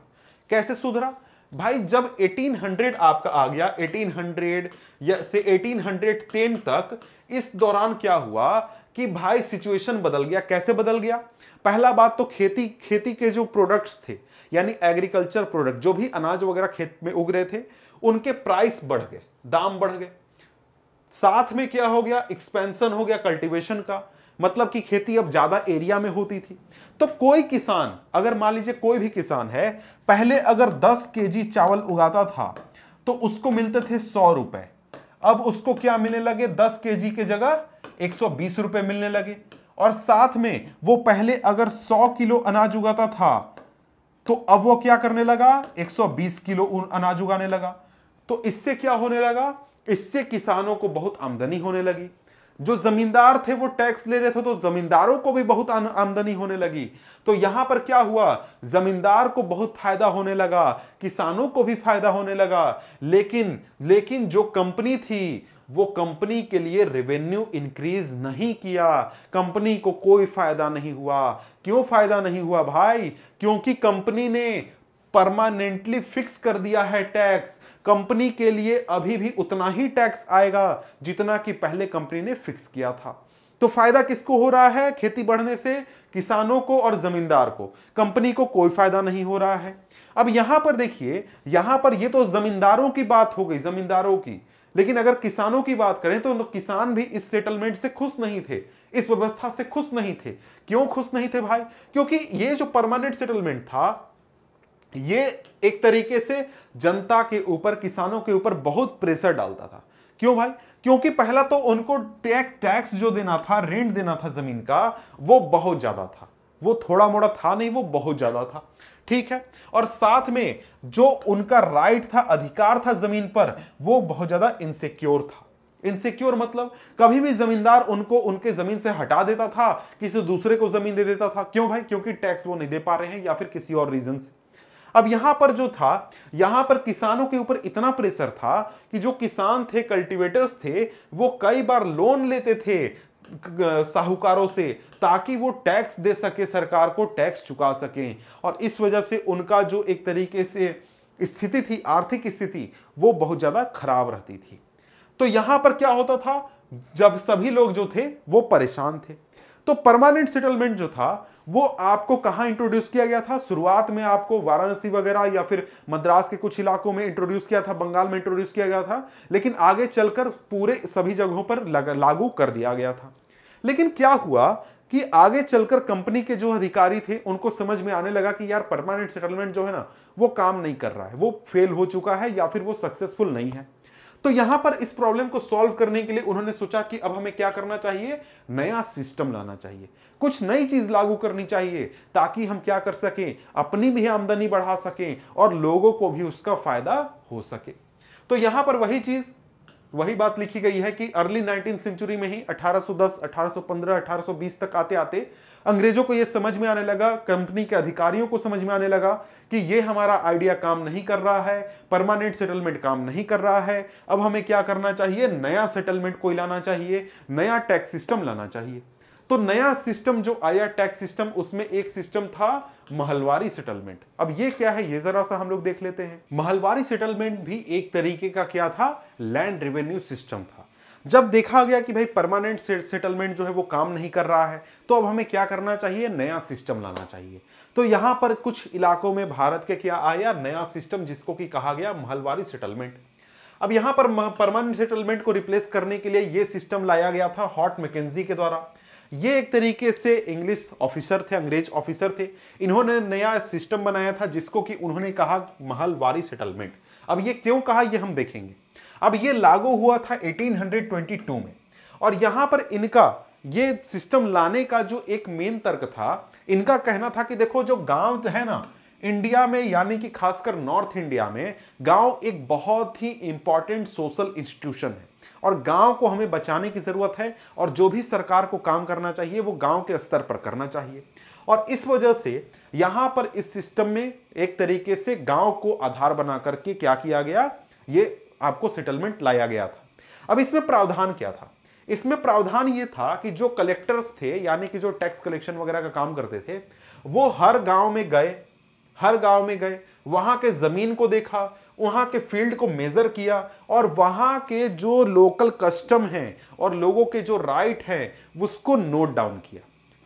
कैसे सुधरा भाई? जब 1800 आपका आ गया, 1800 या से 1810 तक, इस दौरान क्या हुआ कि भाई सिचुएशन बदल गया। कैसे बदल गया? पहला बात तो खेती के जो प्रोडक्ट्स थे, यानी एग्रीकल्चर प्रोडक्ट, जो भी अनाज वगैरह खेत में उग रहे थे, उनके प्राइस बढ़ गए, दाम बढ़ गए। साथ में क्या हो गया, एक्सपेंशन हो गया कल्टीवेशन का, मतलब कि खेती अब ज्यादा एरिया में होती थी। तो कोई किसान, अगर मान लीजिए कोई भी किसान है, पहले अगर 10 केजी चावल उगाता था तो उसको मिलते थे 100 रुपए। अब उसको क्या मिलने लगे, 10 केजी के जगह 120 रुपए मिलने लगे। और साथ में वो पहले अगर 100 किलो अनाज उगाता था तो अब वो क्या करने लगा, 120 किलो अनाज उगाने लगा। तो इससे क्या होने लगा, इससे किसानों को बहुत आमदनी होने लगी। जो जमींदार थे वो टैक्स ले रहे थे, तो जमींदारों को भी बहुत आमदनी होने लगी। तो यहां पर क्या हुआ, जमींदार को बहुत फायदा होने लगा, किसानों को भी फायदा होने लगा। लेकिन जो कंपनी थी वो कंपनी के लिए रेवेन्यू इंक्रीज नहीं किया, कंपनी को कोई फायदा नहीं हुआ। क्यों फायदा नहीं हुआ भाई? क्योंकि कंपनी ने परमानेंटली फिक्स कर दिया है टैक्स। कंपनी के लिए अभी भी उतना ही टैक्स आएगा जितना कि पहले कंपनी ने फिक्स किया था। तो फायदा किसको हो रहा है खेती बढ़ने से? किसानों को और जमींदार को। कंपनी को कोई फायदा नहीं हो रहा है। अब यहां पर देखिए, यहां पर ये तो जमींदारों की बात हो गई, जमींदारों की। लेकिन अगर किसानों की बात करें तो किसान भी इस सेटलमेंट से खुश नहीं थे, इस व्यवस्था से खुश नहीं थे। क्यों खुश नहीं थे भाई? क्योंकि ये जो परमानेंट सेटलमेंट था, ये एक तरीके से जनता के ऊपर, किसानों के ऊपर बहुत प्रेशर डालता था। क्यों भाई? क्योंकि पहला तो उनको टैक्स जो देना था, रेंट देना था जमीन का, वो बहुत ज्यादा था। वो थोड़ा मोड़ा था नहीं, वो बहुत ज्यादा था। ठीक है। और साथ में जो उनका राइट था, अधिकार था जमीन पर, वो बहुत ज्यादा इनसिक्योर था। इनसिक्योर मतलब कभी भी जमींदार उनको उनके जमीन से हटा देता था, किसी दूसरे को जमीन दे देता था। क्यों भाई? क्योंकि टैक्स वो नहीं दे पा रहे हैं या फिर किसी और रीजन से। अब यहां पर जो था, यहां पर किसानों के ऊपर इतना प्रेशर था कि जो किसान थे, कल्टीवेटर्स थे, वो कई बार लोन लेते थे साहूकारों से, ताकि वो टैक्स दे सके, सरकार को टैक्स चुका सकें। और इस वजह से उनका जो एक तरीके से स्थिति थी, आर्थिक स्थिति, वो बहुत ज्यादा खराब रहती थी। तो यहां पर क्या होता था, जब सभी लोग जो थे वो परेशान थे, तो परमानेंट सेटलमेंट जो था वो आपको कहां इंट्रोड्यूस किया गया था? शुरुआत में आपको वाराणसी वगैरह या फिर मद्रास के कुछ इलाकों में इंट्रोड्यूस किया था, बंगाल में इंट्रोड्यूस किया गया था, लेकिन आगे चलकर पूरे सभी जगहों पर लागू कर दिया गया था। लेकिन क्या हुआ कि आगे चलकर कंपनी के जो अधिकारी थे उनको समझ में आने लगा कि यार परमानेंट सेटलमेंट जो है ना, वो काम नहीं कर रहा है, वो फेल हो चुका है या फिर वो सक्सेसफुल नहीं है। तो यहां पर इस प्रॉब्लम को सॉल्व करने के लिए उन्होंने सोचा कि अब हमें क्या करना चाहिए? नया सिस्टम लाना चाहिए, कुछ नई चीज लागू करनी चाहिए, ताकि हम क्या कर सकें, अपनी भी आमदनी बढ़ा सकें और लोगों को भी उसका फायदा हो सके। तो यहां पर वही चीज, वही बात लिखी गई है कि अर्ली 19th सेंचुरी में ही 1810, 1815, 1820 तक आते आते अंग्रेजों को यह समझ में आने लगा, कंपनी के अधिकारियों को समझ में आने लगा कि ये हमारा आइडिया काम नहीं कर रहा है, परमानेंट सेटलमेंट काम नहीं कर रहा है। अब हमें क्या करना चाहिए? नया सेटलमेंट कोई लाना चाहिए, नया टैक्स सिस्टम लाना चाहिए। तो नया सिस्टम जो आया टैक्स सिस्टम, उसमें एक सिस्टम था महलवारी सेटलमेंट। अब ये क्या है, ये जरा सा हम लोग देख लेते हैं। महलवारी सेटलमेंट भी एक तरीके का क्या था? लैंड रेवेन्यू सिस्टम था। जब देखा गया कि भाई परमानेंट सेटलमेंट जो है वो काम नहीं कर रहा है, तो अब हमें क्या करना चाहिए? नया सिस्टम लाना चाहिए। तो यहां पर कुछ इलाकों में भारत के क्या आया? नया सिस्टम, जिसको कि कहा गया महलवारी सेटलमेंट। अब यहां पर परमानेंट सेटलमेंट को रिप्लेस करने के लिए यह सिस्टम लाया गया था हॉट मैकेंजी के द्वारा। ये एक तरीके से इंग्लिश ऑफिसर थे, अंग्रेज ऑफिसर थे। इन्होंने नया सिस्टम बनाया था जिसको कि उन्होंने कहा महलवारी सेटलमेंट। अब ये क्यों कहा, ये हम देखेंगे। अब ये लागू हुआ था 1822 में, और यहां पर इनका ये सिस्टम लाने का जो एक मेन तर्क था, इनका कहना था कि देखो जो गांव है ना इंडिया में, यानी कि खासकर नॉर्थ इंडिया में, गांव एक बहुत ही इंपॉर्टेंट सोशल इंस्टीट्यूशन है और गांव को हमें बचाने की जरूरत है, और जो भी सरकार को काम करना चाहिए वो गांव के स्तर पर करना चाहिए। और इस वजह से यहां पर इस सिस्टम में एक तरीके से गांव को आधार बना करके क्या किया गया, ये आपको सेटलमेंट लाया गया था। अब इसमें प्रावधान क्या था? इसमें प्रावधान ये था कि जो कलेक्टर्स थे, यानी कि जो टैक्स कलेक्शन वगैरह का काम करते थे, वो हर गांव में गए, वहां के जमीन को देखा, वहां के फील्ड को मेजर किया, और वहां के जो लोकल कस्टम हैं और लोगों के जो राइट हैं उसको नोट डाउन किया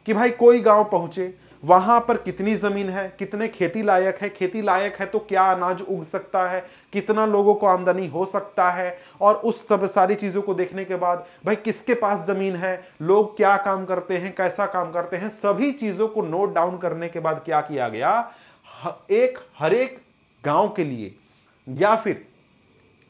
कि भाई कोई गांव पहुंचे, वहां पर कितनी जमीन है, कितने खेती लायक है तो क्या अनाज उग सकता है, कितना लोगों को आमदनी हो सकता है, और उस सब सारी चीजों को देखने के बाद भाई किसके पास जमीन है, लोग क्या काम करते हैं, कैसा काम करते हैं, सभी चीजों को नोट डाउन करने के बाद क्या किया गया, हर एक गांव के लिए या फिर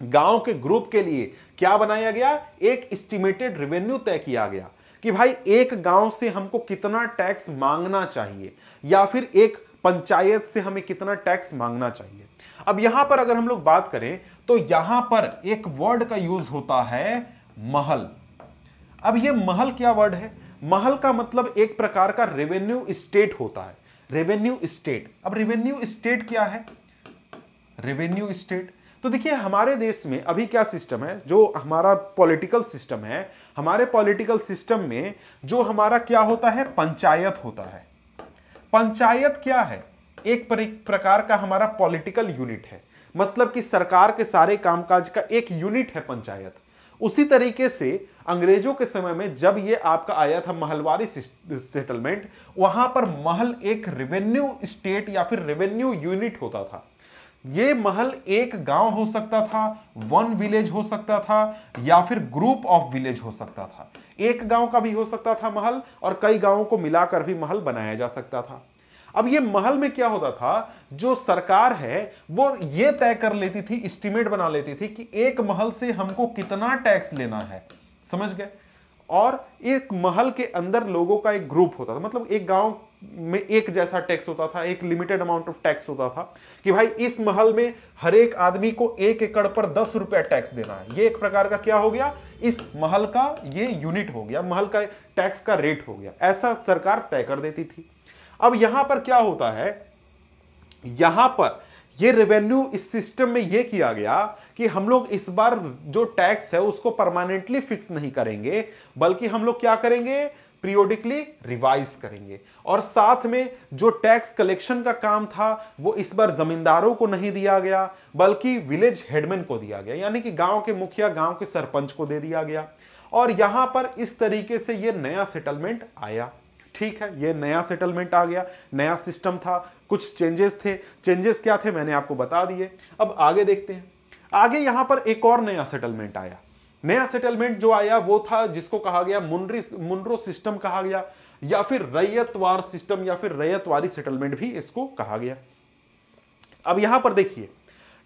गांव के ग्रुप के लिए क्या बनाया गया, एक एस्टिमेटेड रेवेन्यू तय किया गया कि भाई एक गांव से हमको कितना टैक्स मांगना चाहिए, या फिर एक पंचायत से हमें कितना टैक्स मांगना चाहिए। अब यहां पर अगर हम लोग बात करें तो यहां पर एक वर्ड का यूज होता है महल। अब ये महल क्या वर्ड है? महल का मतलब एक प्रकार का रेवेन्यू स्टेट होता है, रेवेन्यू स्टेट। अब रेवेन्यू स्टेट क्या है? रेवेन्यू स्टेट, तो देखिए हमारे देश में अभी क्या सिस्टम है, जो हमारा पॉलिटिकल सिस्टम है, हमारे पॉलिटिकल सिस्टम में जो हमारा क्या होता है, पंचायत होता है। पंचायत क्या है? एक प्रकार का हमारा पॉलिटिकल यूनिट है, मतलब कि सरकार के सारे कामकाज का एक यूनिट है पंचायत। उसी तरीके से अंग्रेजों के समय में जब ये आपका आया था महलवारी सेटलमेंट, वहां पर महल एक रेवेन्यू स्टेट या फिर रेवेन्यू यूनिट होता था। ये महल एक गांव हो सकता था, वन विलेज हो सकता था, या फिर ग्रुप ऑफ विलेज हो सकता था। एक गांव का भी हो सकता था महल, और कई गांवों को मिलाकर भी महल बनाया जा सकता था। अब ये महल में क्या होता था, जो सरकार है वो ये तय कर लेती थी, एस्टिमेट बना लेती थी कि एक महल से हमको कितना टैक्स लेना है, समझ गए। और एक महल के अंदर लोगों का एक ग्रुप होता था, मतलब एक गांव में एक जैसा टैक्स होता था, एक लिमिटेड अमाउंट ऑफ टैक्स होता था कि भाई इस महल में हर एक आदमी को 1 एकड़ पर 10 रुपया टैक्स देना है। ये एक प्रकार का क्या हो गया, इस महल का ये यूनिट हो गया, महल का टैक्स का रेट हो गया, ऐसा सरकार तय कर देती थी। अब यहां पर क्या होता है, यहां पर ये रेवेन्यू इस सिस्टम में ये किया गया कि हम लोग इस बार जो टैक्स है उसको परमानेंटली फिक्स नहीं करेंगे, बल्कि हम लोग क्या करेंगे, पीरियोडिकली रिवाइज करेंगे। और साथ में जो टैक्स कलेक्शन का काम था वो इस बार जमींदारों को नहीं दिया गया, बल्कि विलेज हेडमैन को दिया गया, यानी कि गांव के मुखिया, गांव के सरपंच को दे दिया गया। और यहां पर इस तरीके से ये नया सेटलमेंट आया। ठीक है, ये नया सेटलमेंट आ गया, नया सिस्टम था, कुछ चेंजेस थे। चेंजेस क्या थे मैंने आपको बता दिए। अब आगे देखते हैं। आगे यहां पर एक और नया सेटलमेंट आया। नया सेटलमेंट जो आया वो था जिसको कहा गया मुनरो सिस्टम कहा गया, या फिर रैयतवार सिस्टम, या फिर रैयतवारी सेटलमेंट भी इसको कहा गया। अब यहां पर देखिए,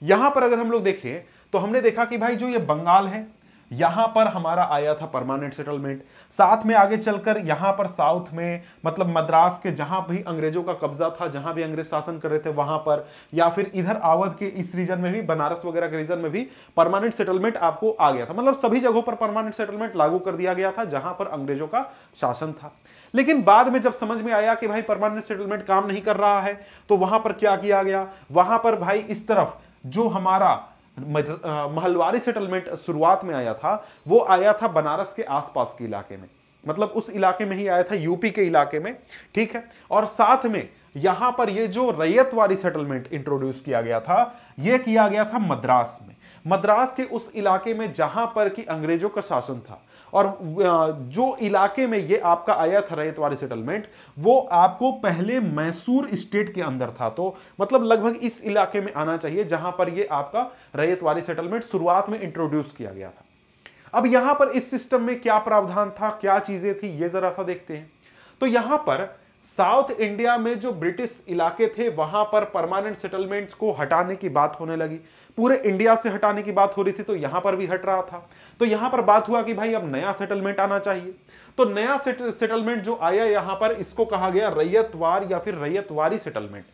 यहां पर अगर हम लोग देखें तो हमने देखा कि भाई जो ये बंगाल है, यहां पर हमारा आया था परमानेंट सेटलमेंट। साथ में आगे चलकर यहां पर साउथ में, मतलब मद्रास के जहां भी अंग्रेजों का कब्जा था, जहां भी अंग्रेज शासन कर रहे थे वहां पर, या फिर इधर अवध के इस रीजन में भी, बनारस वगैरह के रीजन में भी परमानेंट सेटलमेंट आपको आ गया था। मतलब सभी जगहों पर परमानेंट सेटलमेंट लागू कर दिया गया था जहां पर अंग्रेजों का शासन था। लेकिन बाद में जब समझ में आया कि भाई परमानेंट सेटलमेंट काम नहीं कर रहा है, तो वहां पर क्या किया गया, वहां पर भाई इस तरफ जो हमारा महलवारी सेटलमेंट शुरुआत में आया था वो आया था बनारस के आसपास के इलाके में, मतलब उस इलाके में ही आया था, यूपी के इलाके में। ठीक है, और साथ में यहां पर ये जो रैयतवारी सेटलमेंट इंट्रोड्यूस किया गया था, ये किया गया था मद्रास में, मद्रास के उस इलाके में जहां पर कि अंग्रेजों का शासन था। और जो इलाके में ये आपका आया था रैयतवारी सेटलमेंट, वो आपको पहले मैसूर स्टेट के अंदर था, तो मतलब लगभग इस इलाके में आना चाहिए जहां पर ये आपका रैयतवारी सेटलमेंट शुरुआत में इंट्रोड्यूस किया गया था। अब यहां पर इस सिस्टम में क्या प्रावधान था, क्या चीजें थी, ये जरा सा देखते हैं। तो यहां पर साउथ इंडिया में जो ब्रिटिश इलाके थे वहां पर परमानेंट सेटलमेंट्स को हटाने की बात होने लगी, पूरे इंडिया से हटाने की बात हो रही थी, तो यहां पर भी हट रहा था। तो यहां पर बात हुआ कि भाई अब नया सेटलमेंट आना चाहिए। तो नया सेटलमेंट जो आया यहां पर, इसको कहा गया रैयतवार या फिर रैयतवारी सेटलमेंट।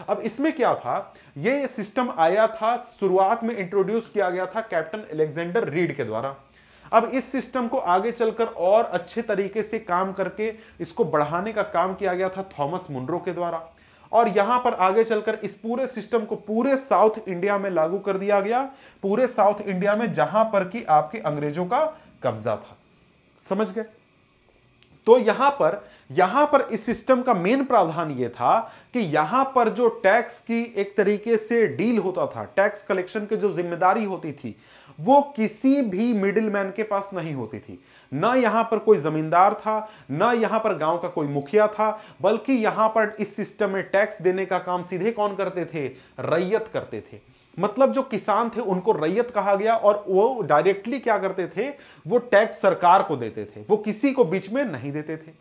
अब इसमें क्या था, ये सिस्टम आया था, शुरुआत में इंट्रोड्यूस किया गया था कैप्टन अलेक्जेंडर रीड के द्वारा। अब इस सिस्टम को आगे चलकर और अच्छे तरीके से काम करके इसको बढ़ाने का काम किया गया था थॉमस मुनरो के द्वारा। और यहां पर आगे चलकर इस पूरे सिस्टम को पूरे साउथ इंडिया में लागू कर दिया गया, पूरे साउथ इंडिया में जहां पर कि आपके अंग्रेजों का कब्जा था। समझ गए। तो यहां पर इस सिस्टम का मेन प्रावधान यह था कि यहां पर जो टैक्स की एक तरीके से डील होता था, टैक्स कलेक्शन की जो जिम्मेदारी होती थी, वो किसी भी मिडिलमैन के पास नहीं होती थी। ना यहां पर कोई जमींदार था, ना यहां पर गांव का कोई मुखिया था, बल्कि यहां पर इस सिस्टम में टैक्स देने का काम सीधे कौन करते थे, रैयत करते थे। मतलब जो किसान थे उनको रैयत कहा गया, और वो डायरेक्टली क्या करते थे, वो टैक्स सरकार को देते थे, वो किसी को बीच में नहीं देते थे।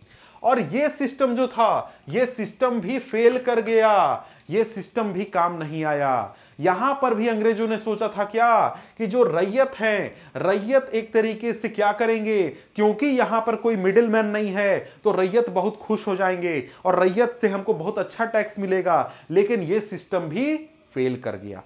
और ये सिस्टम जो था, ये सिस्टम भी फेल कर गया, ये सिस्टम भी काम नहीं आया। यहां पर भी अंग्रेजों ने सोचा था क्या, कि जो रैयत है, रैयत एक तरीके से क्या करेंगे, क्योंकि यहां पर कोई मिडिल मैन नहीं है, तो रैयत बहुत खुश हो जाएंगे और रैयत से हमको बहुत अच्छा टैक्स मिलेगा। लेकिन ये सिस्टम भी फेल कर गया,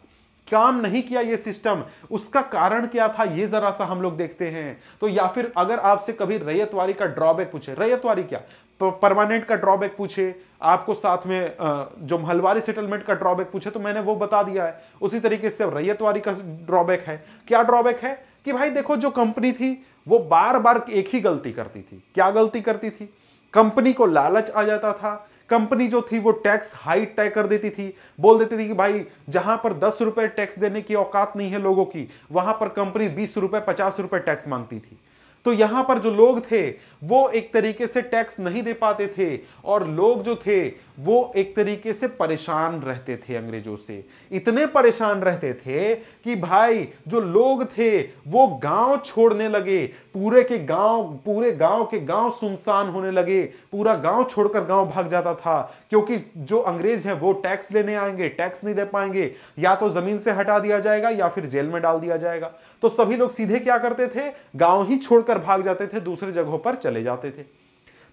काम नहीं किया ये सिस्टम। उसका कारण क्या था, ये जरा सा हम लोग देखते हैं। तो या फिर अगर आपसे कभी रैयतवारी का ड्रॉबैक पूछे, रैयतवारी क्या, परमानेंट का ड्रॉबैक पूछे आपको, साथ में जो महलवारी सेटलमेंट का ड्रॉबैक पूछे, तो मैंने वो बता दिया है। उसी तरीके से रैयतवारी का ड्रॉबैक है। क्या ड्रॉबैक है कि भाई देखो, जो कंपनी थी वो बार बार एक ही गलती करती थी। क्या गलती करती थी, कंपनी को लालच आ जाता था कंपनी जो थी वो टैक्स हाइट तय कर देती थी, बोल देती थी कि भाई जहां पर 10 रुपए टैक्स देने की औकात नहीं है लोगों की, वहां पर कंपनी 20 रुपए 50 रुपए टैक्स मांगती थी। तो यहां पर जो लोग थे वो एक तरीके से टैक्स नहीं दे पाते थे, और लोग जो थे वो एक तरीके से परेशान रहते थे अंग्रेजों से। इतने परेशान रहते थे कि भाई जो लोग थे वो गांव छोड़ने लगे, पूरे गांव के गांव सुनसान होने लगे, पूरा गांव छोड़कर गांव भाग जाता था, क्योंकि जो अंग्रेज हैं वो टैक्स लेने आएंगे, टैक्स नहीं दे पाएंगे, या तो जमीन से हटा दिया जाएगा या फिर जेल में डाल दिया जाएगा। तो सभी लोग सीधे क्या करते थे, गांव ही छोड़कर भाग जाते थे, दूसरी जगहों पर चले जाते थे।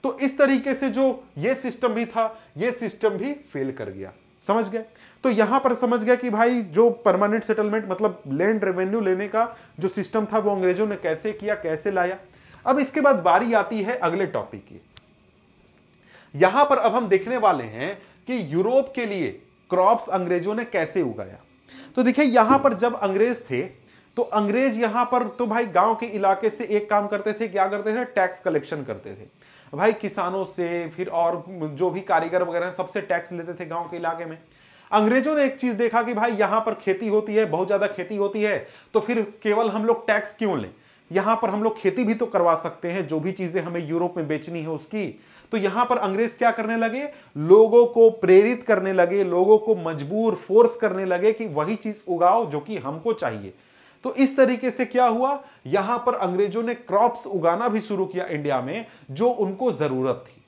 तो इस तरीके से जो ये सिस्टम भी था, ये सिस्टम भी फेल कर गया। समझ गए? तो यहां पर समझ गया कि भाई जो परमानेंट सेटलमेंट मतलब लैंड रेवेन्यू लेने का जो सिस्टम था वो अंग्रेजों ने कैसे किया, कैसे लाया। अब इसके बाद बारी आती है अगले टॉपिक की। यहां पर अब हम देखने वाले हैं कि यूरोप के लिए क्रॉप्स अंग्रेजों ने कैसे उगाया। तो देखिए यहां पर जब अंग्रेज थे तो अंग्रेज यहां पर तो भाई गांव के इलाके से एक काम करते थे, क्या करते थे, टैक्स कलेक्शन करते थे भाई किसानों से, फिर और जो भी कारीगर वगैरह सबसे टैक्स लेते थे गांव के इलाके में। अंग्रेजों ने एक चीज देखा कि भाई यहां पर खेती होती है, बहुत ज्यादा खेती होती है, तो फिर केवल हम लोग टैक्स क्यों लें, यहां पर हम लोग खेती भी तो करवा सकते हैं, जो भी चीजें हमें यूरोप में बेचनी है उसकी। तो यहां पर अंग्रेज क्या करने लगे, लोगों को प्रेरित करने लगे, लोगों को मजबूर फोर्स करने लगे कि वही चीज उगाओ जो कि हमको चाहिए। तो इस तरीके से क्या हुआ, यहां पर अंग्रेजों ने क्रॉप्स उगाना भी शुरू किया इंडिया में, जो उनको जरूरत थी।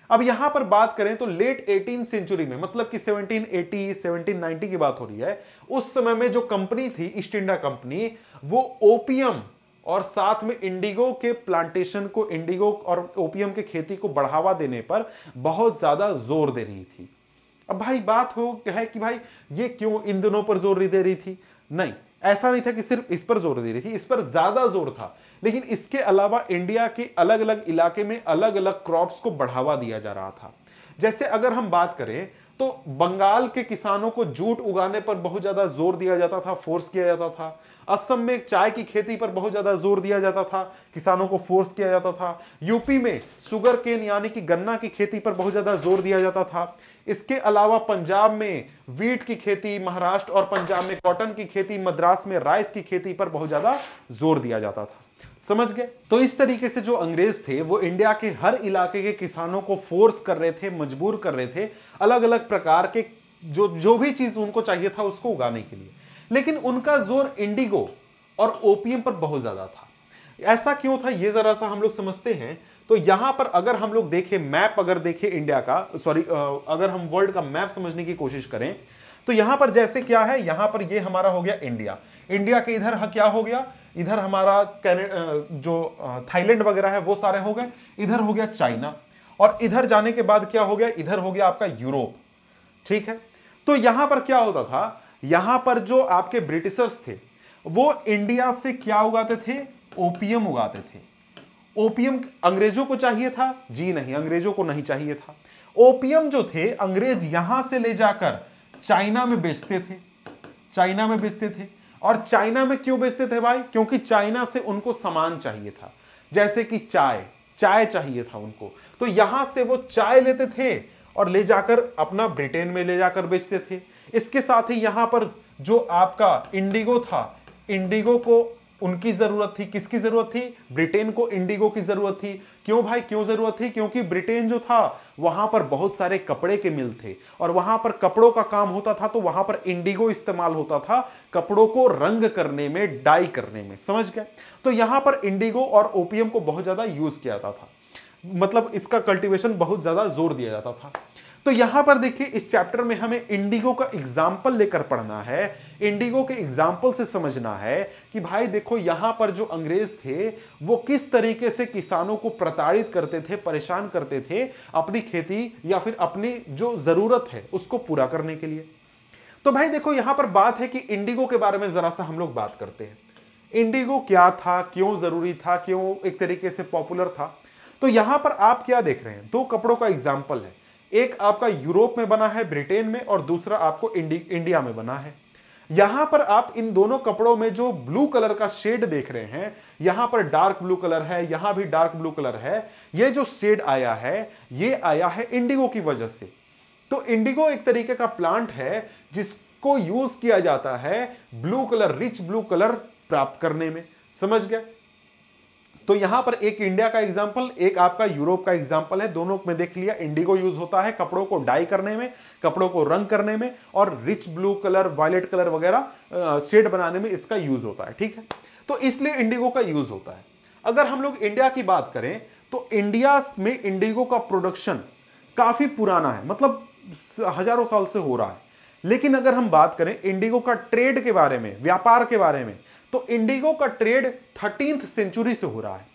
अब यहां पर बात करें तो लेट 18th सेंचुरी में, मतलब कि 1780 1790 की बात हो रही है, उस समय में जो कंपनी थी ईस्ट इंडिया कंपनी, वो ओपियम और साथ में इंडिगो के प्लांटेशन को, इंडिगो और ओपियम के खेती को बढ़ावा देने पर बहुत ज्यादा जोर दे रही थी। अब भाई बात हो है कि भाई ये क्यों इन दोनों पर जोर दे रही थी, नहीं ऐसा नहीं था कि सिर्फ इस पर जोर दे रही थी, इस पर ज्यादा जोर था, लेकिन इसके अलावा इंडिया के अलग अलग इलाके में अलग अलग क्रॉप्स को बढ़ावा दिया जा रहा था। जैसे अगर हम बात करें तो बंगाल के किसानों को जूट उगाने पर बहुत ज्यादा जोर दिया जाता था, फोर्स किया जाता था। असम में चाय की खेती पर बहुत ज्यादा जोर दिया जाता था, किसानों को फोर्स किया जाता था। यूपी में शुगर केन यानी कि गन्ना की खेती पर बहुत ज्यादा जोर दिया जाता था। इसके अलावा पंजाब में वीट की खेती, महाराष्ट्र और पंजाब में कॉटन की खेती, मद्रास में राइस की खेती पर बहुत ज्यादा जोर दिया जाता था। समझ गए? तो इस तरीके से जो अंग्रेज थे वो इंडिया के हर इलाके के किसानों को फोर्स कर रहे थे, मजबूर कर रहे थे अलग अलग प्रकार के जो भी चीज उनको चाहिए था उसको उगाने के लिए। लेकिन उनका जोर इंडिगो और ओपियम पर बहुत ज्यादा था। ऐसा क्यों था ये जरा सा हम लोग समझते हैं। तो यहां पर अगर हम लोग देखें मैप, अगर देखें इंडिया का, अगर हम वर्ल्ड का मैप समझने की कोशिश करें तो यहां पर जैसे क्या है, यहां पर ये हमारा हो गया इंडिया, इंडिया के इधर क्या हो गया, इधर हमारा जो थाईलैंड वगैरह है वो सारे हो गए, इधर हो गया चाइना, और इधर जाने के बाद क्या हो गया, इधर हो गया आपका यूरोप। ठीक है? तो यहां पर क्या होता था, यहां पर जो आपके ब्रिटिशर्स थे वो इंडिया से क्या उगाते थे, ओपियम उगाते थे। ओपियम अंग्रेजों को चाहिए था? जी नहीं, अंग्रेजों को नहीं चाहिए था। ओपियम जो थे अंग्रेज यहां से ले जाकर चाइना में बेचते थे, चाइना में बेचते थे। और चाइना में क्यों बेचते थे भाई, क्योंकि चाइना से उनको सामान चाहिए था, जैसे कि चाय चाहिए था उनको। तो यहां से वो चाय लेते थे और ले जाकर अपना ब्रिटेन में ले जाकर बेचते थे। इसके साथ ही यहां पर जो आपका इंडिगो था, इंडिगो को उनकी जरूरत थी, किसकी जरूरत थी, ब्रिटेन को इंडिगो की जरूरत थी। क्यों भाई, क्यों जरूरत थी, क्योंकि ब्रिटेन जो था वहां पर बहुत सारे कपड़े के मिल थे और वहां पर कपड़ों का काम होता था, तो वहां पर इंडिगो इस्तेमाल होता था कपड़ों को रंग करने में, डाई करने में। समझ गए? तो यहां पर इंडिगो और ओपियम को बहुत ज्यादा यूज किया जाता था, मतलब इसका कल्टीवेशन बहुत ज्यादा जोर दिया जाता था। तो यहां पर देखिए इस चैप्टर में हमें इंडिगो का एग्जाम्पल लेकर पढ़ना है, इंडिगो के एग्जाम्पल से समझना है कि भाई देखो यहां पर जो अंग्रेज थे वो किस तरीके से किसानों को प्रताड़ित करते थे, परेशान करते थे अपनी खेती या फिर अपनी जो जरूरत है उसको पूरा करने के लिए। तो भाई देखो यहां पर बात है कि इंडिगो के बारे में जरा सा हम लोग बात करते हैं। इंडिगो क्या था, क्यों जरूरी था, क्यों एक तरीके से पॉपुलर था। तो यहां पर आप क्या देख रहे हैं, दो कपड़ों का एग्जाम्पल है, एक आपका यूरोप में बना है ब्रिटेन में, और दूसरा आपको इंडिया में बना है। यहां पर आप इन दोनों कपड़ों में जो ब्लू कलर का शेड देख रहे हैं, यहां पर डार्क ब्लू कलर है, यहां भी डार्क ब्लू कलर है, ये जो शेड आया है ये आया है इंडिगो की वजह से। तो इंडिगो एक तरीके का प्लांट है जिसको यूज किया जाता है blue colour, rich blue colour प्राप्त करने में। समझ गए? तो यहां पर एक इंडिया का एग्जांपल, एक आपका यूरोप का एग्जांपल है, दोनों में देख लिया। इंडिगो यूज होता है कपड़ों को डाई करने में, कपड़ों को रंग करने में, और rich blue colour, violet colour वगैरह शेड बनाने में इसका यूज होता है। ठीक है, तो इसलिए इंडिगो का यूज होता है। अगर हम लोग इंडिया की बात करें तो इंडिया में इंडिगो का प्रोडक्शन काफी पुराना है, मतलब हजारों साल से हो रहा है। लेकिन अगर हम बात करें इंडिगो का ट्रेड के बारे में, व्यापार के बारे में, तो इंडिगो का ट्रेड 13th सेंचुरी से हो रहा है।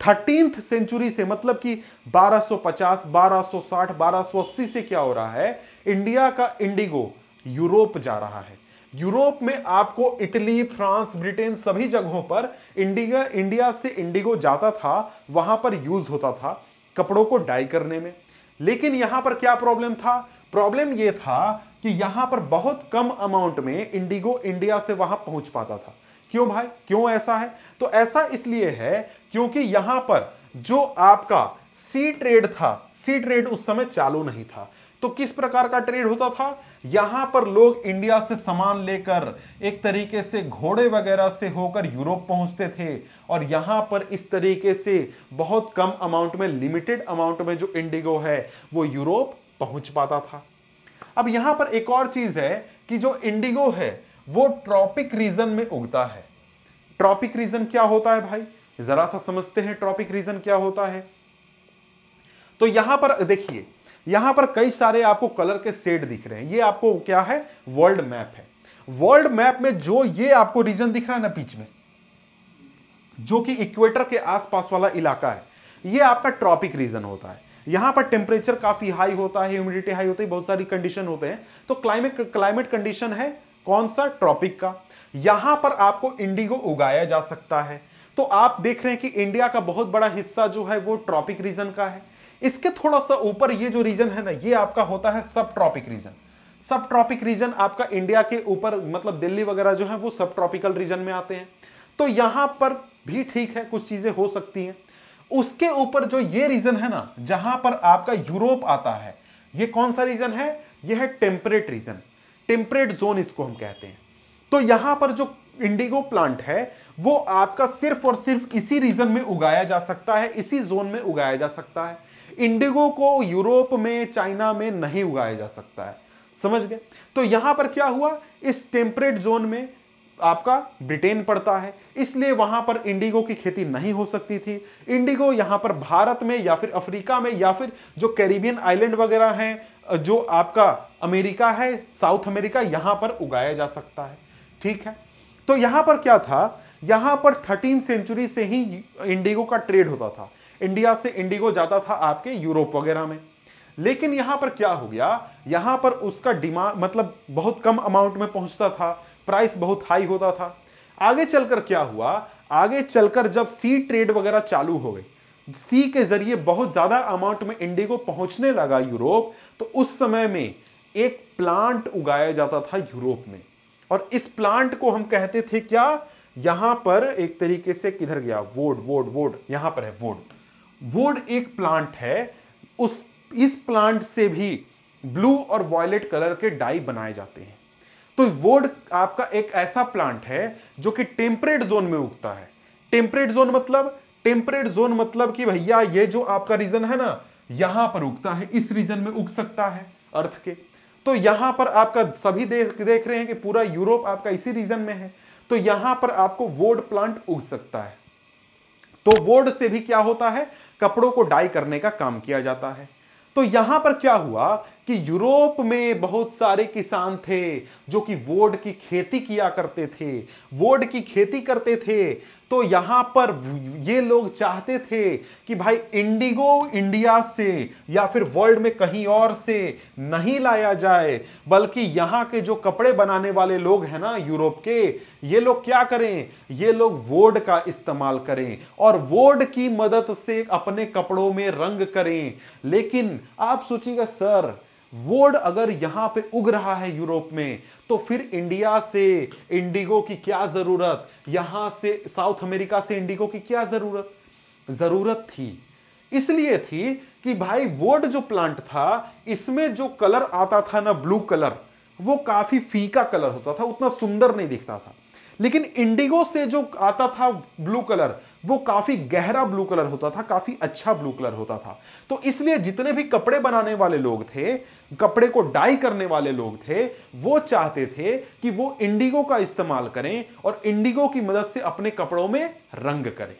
13th सेंचुरी से मतलब कि 1250, 1260, 1280 से क्या हो रहा है, इंडिया का इंडिगो यूरोप जा रहा है। यूरोप में आपको इटली, फ्रांस, ब्रिटेन सभी जगहों पर इंडिया से इंडिगो जाता था, वहां पर यूज होता था कपड़ों को डाई करने में। लेकिन यहां पर क्या प्रॉब्लम था? प्रॉब्लम यह था कि यहां पर बहुत कम अमाउंट में इंडिगो इंडिया से वहां पहुंच पाता था। क्यों भाई, क्यों ऐसा है? तो ऐसा इसलिए है क्योंकि यहां पर जो आपका सी ट्रेड था, सी ट्रेड उस समय चालू नहीं था। तो किस प्रकार का ट्रेड होता था? यहां पर लोग इंडिया से सामान लेकर एक तरीके से घोड़े वगैरह से होकर यूरोप पहुंचते थे, और यहां पर इस तरीके से बहुत कम अमाउंट में, लिमिटेड अमाउंट में जो इंडिगो है वो यूरोप पहुंच पाता था। अब यहां पर एक और चीज है कि जो इंडिगो है वो ट्रॉपिक रीजन में उगता है। ट्रॉपिक रीजन क्या होता है भाई, जरा सा समझते हैं ट्रॉपिक रीजन क्या होता है। तो यहां पर देखिए, यहां पर कई सारे आपको कलर के शेड दिख रहे हैं। ये आपको क्या है, वर्ल्ड मैप है। वर्ल्ड मैप में जो ये आपको रीजन दिख रहा है ना बीच में, जो कि इक्वेटर के आसपास वाला इलाका है, ये आपका ट्रॉपिक रीजन होता है। यहां पर टेम्परेचर काफी हाई होता है, ह्यूमिडिटी हाई होती है, बहुत सारी कंडीशन होते हैं। तो क्लाइमेट कंडीशन है कौन सा, ट्रॉपिक का। यहां पर आपको इंडिगो उगाया जा सकता है। तो आप देख रहे हैं कि इंडिया का बहुत बड़ा हिस्सा जो है वो ट्रॉपिक रीजन का है। इसके थोड़ा सा ऊपर ये जो रीजन है ना, ये आपका होता है सब ट्रॉपिक रीजन। सब ट्रॉपिक रीजन आपका इंडिया के ऊपर, मतलब दिल्ली वगैरह जो है वो सब ट्रॉपिकल रीजन में आते हैं। तो यहां पर भी ठीक है, कुछ चीजें हो सकती हैं। उसके ऊपर जो ये रीजन है ना, जहां पर आपका यूरोप आता है, ये कौन सा रीजन है, ये है टेम्परेट रीजन, टेम्परेट जोन इसको हम कहते हैं। तो यहां पर जो इंडिगो प्लांट है वो आपका सिर्फ और सिर्फ इसी रीजन में उगाया जा सकता है, इसी जोन में उगाया जा सकता है। इंडिगो को यूरोप में, चाइना में नहीं उगाया जा सकता है। समझ गए? तो यहां पर क्या हुआ, इस टेम्परेट जोन में आपका ब्रिटेन पड़ता है, इसलिए वहां पर इंडिगो की खेती नहीं हो सकती थी। इंडिगो यहां पर भारत में या फिर अफ्रीका में या फिर जो कैरिबियन आइलैंड वगैरह हैं, जो आपका अमेरिका है, साउथ अमेरिका, यहां पर उगाया जा सकता है। ठीक है, तो यहां पर क्या था, यहां पर 13th सेंचुरी से ही इंडिगो का ट्रेड होता था। इंडिया से इंडिगो जाता था आपके यूरोप वगैरह में। लेकिन यहां पर क्या हो गया, यहां पर उसका डिमांड, मतलब बहुत कम अमाउंट में पहुंचता था, प्राइस बहुत हाई होता था। आगे चलकर क्या हुआ, आगे चलकर जब सी ट्रेड वगैरह चालू हो गई, सी के जरिए बहुत ज्यादा अमाउंट में इंडिगो पहुंचने लगा यूरोप, तो उस समय में एक प्लांट उगाया जाता था यूरोप में, और इस प्लांट को हम कहते थे क्या, यहां पर एक तरीके से किधर गया, वोड, यहां पर है वोड। वोड एक प्लांट है, इस प्लांट से भी ब्लू और वॉयलेट कलर के डाई बनाए जाते हैं। तो वोड आपका एक ऐसा प्लांट है जो कि टेम्परेट जोन में उगता है। टेम्परेट जोन मतलब कि भैया ये जो आपका रीजन है ना, यहां पर उगता है, इस रीजन में उग सकता है अर्थ के। तो यहां पर आपका सभी देख रहे हैं कि पूरा यूरोप आपका इसी रीजन में है, तो यहां पर आपको वोड प्लांट उग सकता है। तो वोड से भी क्या होता है, कपड़ों को डाई करने का काम किया जाता है। तो यहां पर क्या हुआ कि यूरोप में बहुत सारे किसान थे जो कि वोड की खेती किया करते थे, वोड की खेती करते थे। तो यहां पर ये लोग चाहते थे कि भाई इंडिगो इंडिया से या फिर वर्ल्ड में कहीं और से नहीं लाया जाए, बल्कि यहां के जो कपड़े बनाने वाले लोग हैं ना यूरोप के, ये लोग क्या करें, ये लोग वोड का इस्तेमाल करें और वोड की मदद से अपने कपड़ों में रंग करें। लेकिन आप सोचिएगा सर, वुड अगर यहां पे उग रहा है यूरोप में, तो फिर इंडिया से इंडिगो की क्या जरूरत, यहां से साउथ अमेरिका से इंडिगो की क्या जरूरत थी। इसलिए थी कि भाई वुड जो प्लांट था, इसमें जो कलर आता था ना, ब्लू कलर, वो काफी फीका कलर होता था, उतना सुंदर नहीं दिखता था। लेकिन इंडिगो से जो आता था ब्लू कलर, वो काफी गहरा ब्लू कलर होता था, काफी अच्छा ब्लू कलर होता था। तो इसलिए जितने भी कपड़े बनाने वाले लोग थे, कपड़े को डाई करने वाले लोग थे, वो चाहते थे कि वो इंडिगो का इस्तेमाल करें और इंडिगो की मदद से अपने कपड़ों में रंग करें।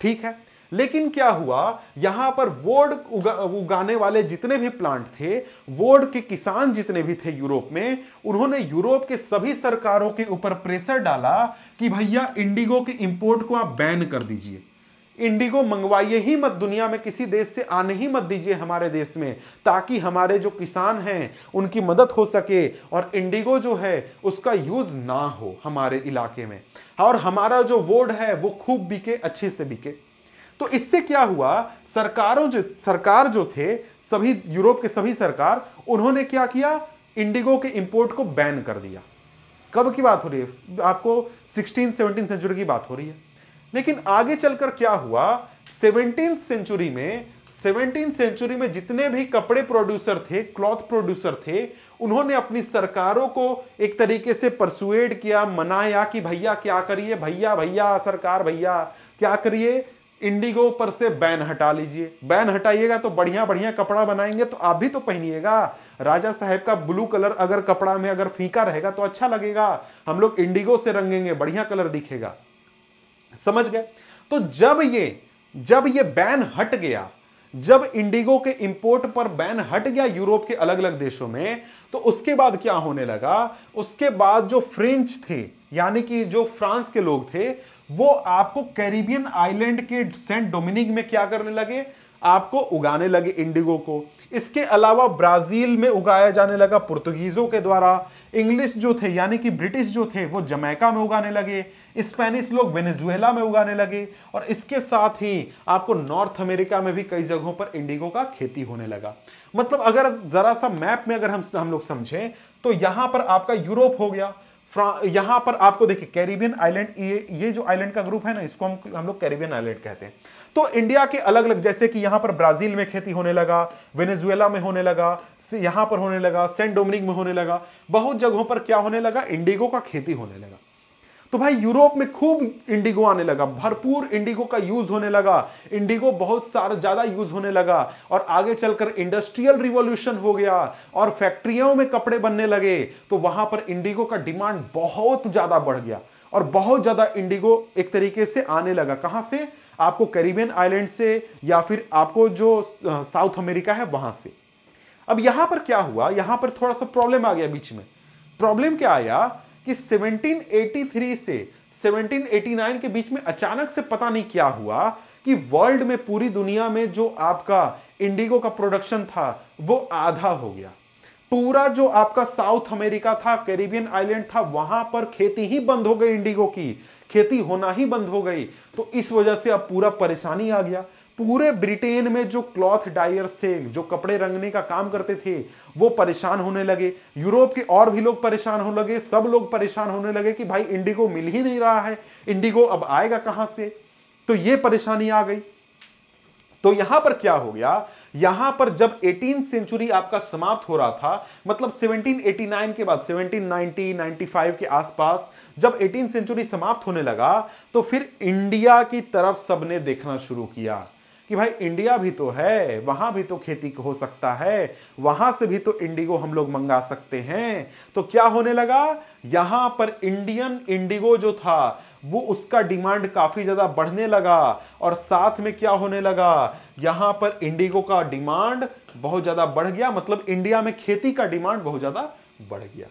ठीक है, लेकिन क्या हुआ, यहां पर वुड उगाने वाले जितने भी प्लांट थे, वुड के किसान जितने भी थे यूरोप में, उन्होंने यूरोप के सभी सरकारों के ऊपर प्रेशर डाला कि भैया इंडिगो के इंपोर्ट को आप बैन कर दीजिए, इंडिगो मंगवाइए ही मत, दुनिया में किसी देश से आने ही मत दीजिए हमारे देश में, ताकि हमारे जो किसान हैं उनकी मदद हो सके और इंडिगो जो है उसका यूज ना हो हमारे इलाके में, और हमारा जो वुड है वो खूब बिके, अच्छे से बिके। तो इससे क्या हुआ, सरकार जो थे, सभी यूरोप के सभी सरकार, उन्होंने क्या किया, इंडिगो के इंपोर्ट को बैन कर दिया। कब की बात हो रही है, आपको 16-17 सेंचुरी की बात हो रही है। लेकिन आगे चलकर क्या हुआ, 17th सेंचुरी में जितने भी कपड़े प्रोड्यूसर थे, क्लॉथ प्रोड्यूसर थे, उन्होंने अपनी सरकारों को एक तरीके से परसुएड किया, मनाया कि भैया क्या करिए, भैया सरकार भैया क्या करिए, इंडिगो पर से बैन हटा लीजिए। बैन हटाइएगा तो बढ़िया बढ़िया कपड़ा बनाएंगे, तो आप भी तो पहनिएगा। राजा साहब का ब्लू कलर अगर कपड़ा में अगर फीका रहेगा तो अच्छा लगेगा, हम लोग इंडिगो से रंगेंगे, बढ़िया कलर दिखेगा। समझ गए। तो जब ये बैन हट गया, जब इंडिगो के इंपोर्ट पर बैन हट गया यूरोप के अलग अलग देशों में, तो उसके बाद क्या होने लगा, उसके बाद जो फ्रेंच थे, यानी कि जो फ्रांस के लोग थे, वो आपको कैरिबियन आइलैंड के सेंट डोमिनिक में क्या करने लगे, आपको उगाने लगे इंडिगो को। इसके अलावा ब्राजील में उगाया जाने लगा पुर्तगीजों के द्वारा। इंग्लिश जो थे यानी कि ब्रिटिश जो थे वो जमैका में उगाने लगे, स्पेनिश लोग वेनेजुएला में उगाने लगे, और इसके साथ ही आपको नॉर्थ अमेरिका में भी कई जगहों पर इंडिगो का खेती होने लगा। मतलब अगर जरा सा मैप में अगर हम लोग समझें, तो यहां पर आपका यूरोप हो गया, यहां पर आपको देखिए कैरिबियन आइलैंड, ये जो आइलैंड का ग्रुप है ना, इसको हम लोग कैरिबियन आइलैंड कहते हैं। तो इंडिया के अलग अलग, जैसे कि यहां पर ब्राजील में खेती होने लगा, वेनेजुएला में होने लगा, यहां पर होने लगा, सेंट डोमिनिक में होने लगा, बहुत जगहों पर क्या होने लगा, इंडिगो का खेती होने लगा। तो भाई यूरोप में खूब इंडिगो आने लगा, भरपूर इंडिगो का यूज होने लगा, इंडिगो बहुत सारा ज्यादा यूज होने लगा, और आगे चलकर इंडस्ट्रियल रिवॉल्यूशन हो गया और फैक्ट्रियों में कपड़े बनने लगे, तो वहां पर इंडिगो का डिमांड बहुत ज्यादा बढ़ गया और बहुत ज्यादा इंडिगो एक तरीके से आने लगा। कहां से, आपको कैरिबियन आइलैंड से, या फिर आपको जो साउथ अमेरिका है वहां से। अब यहां पर क्या हुआ, यहां पर थोड़ा सा प्रॉब्लम आ गया बीच में। प्रॉब्लम क्या आया कि 1783 से 1789 के बीच में अचानक से पता नहीं क्या हुआ कि वर्ल्ड में, पूरी दुनिया में जो आपका इंडिगो का प्रोडक्शन था वो आधा हो गया। पूरा जो आपका साउथ अमेरिका था, कैरिबियन आइलैंड था, वहां पर खेती ही बंद हो गई, इंडिगो की खेती होना ही बंद हो गई। तो इस वजह से अब पूरा परेशानी आ गया। पूरे ब्रिटेन में जो क्लॉथ डायर्स थे, जो कपड़े रंगने का काम करते थे, वो परेशान होने लगे। यूरोप के और भी लोग परेशान होने लगे, सब लोग परेशान होने लगे कि भाई इंडिगो मिल ही नहीं रहा है, इंडिगो अब आएगा कहां से। तो ये परेशानी आ गई। तो यहां पर क्या हो गया, यहां पर जब 18th सेंचुरी आपका समाप्त हो रहा था, मतलब 1789 के बाद 1790-95 के आसपास जब 18th सेंचुरी समाप्त होने लगा, तो फिर इंडिया की तरफ सबने देखना शुरू किया कि भाई इंडिया भी तो है, वहां भी तो खेती हो सकता है, वहां से भी तो इंडिगो हम लोग मंगा सकते हैं। तो क्या होने लगा, यहां पर इंडियन इंडिगो जो था वो, उसका डिमांड काफी ज्यादा बढ़ने लगा, और साथ में क्या होने लगा, यहां पर इंडिगो का डिमांड बहुत ज्यादा बढ़ गया। मतलब इंडिया में खेती का डिमांड बहुत ज्यादा बढ़ गया।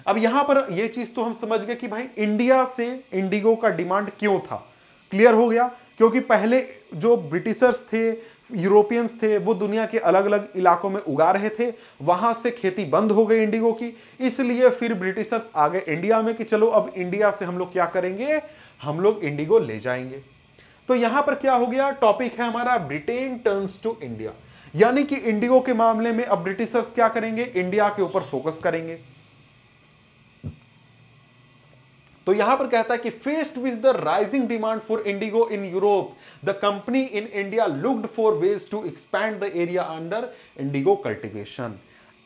अब यहां पर यह चीज तो हम समझ गए कि भाई इंडिया से इंडिगो का डिमांड क्यों था, क्लियर हो गया। क्योंकि पहले जो ब्रिटिशर्स थे, यूरोपियंस थे, वो दुनिया के अलग अलग इलाकों में उगा रहे थे, वहां से खेती बंद हो गई इंडिगो की, इसलिए फिर ब्रिटिशर्स आ गए इंडिया में कि चलो अब इंडिया से हम लोग क्या करेंगे, हम लोग इंडिगो ले जाएंगे। तो यहां पर क्या हो गया, टॉपिक है हमारा ब्रिटेन टर्न्स टू इंडिया। यानी कि इंडिगो के मामले में अब ब्रिटिशर्स क्या करेंगे, इंडिया के ऊपर फोकस करेंगे। तो यहां पर कहता है कि faced with the rising demand for indigo in Europe, the company in India looked for ways to expand the area under indigo cultivation.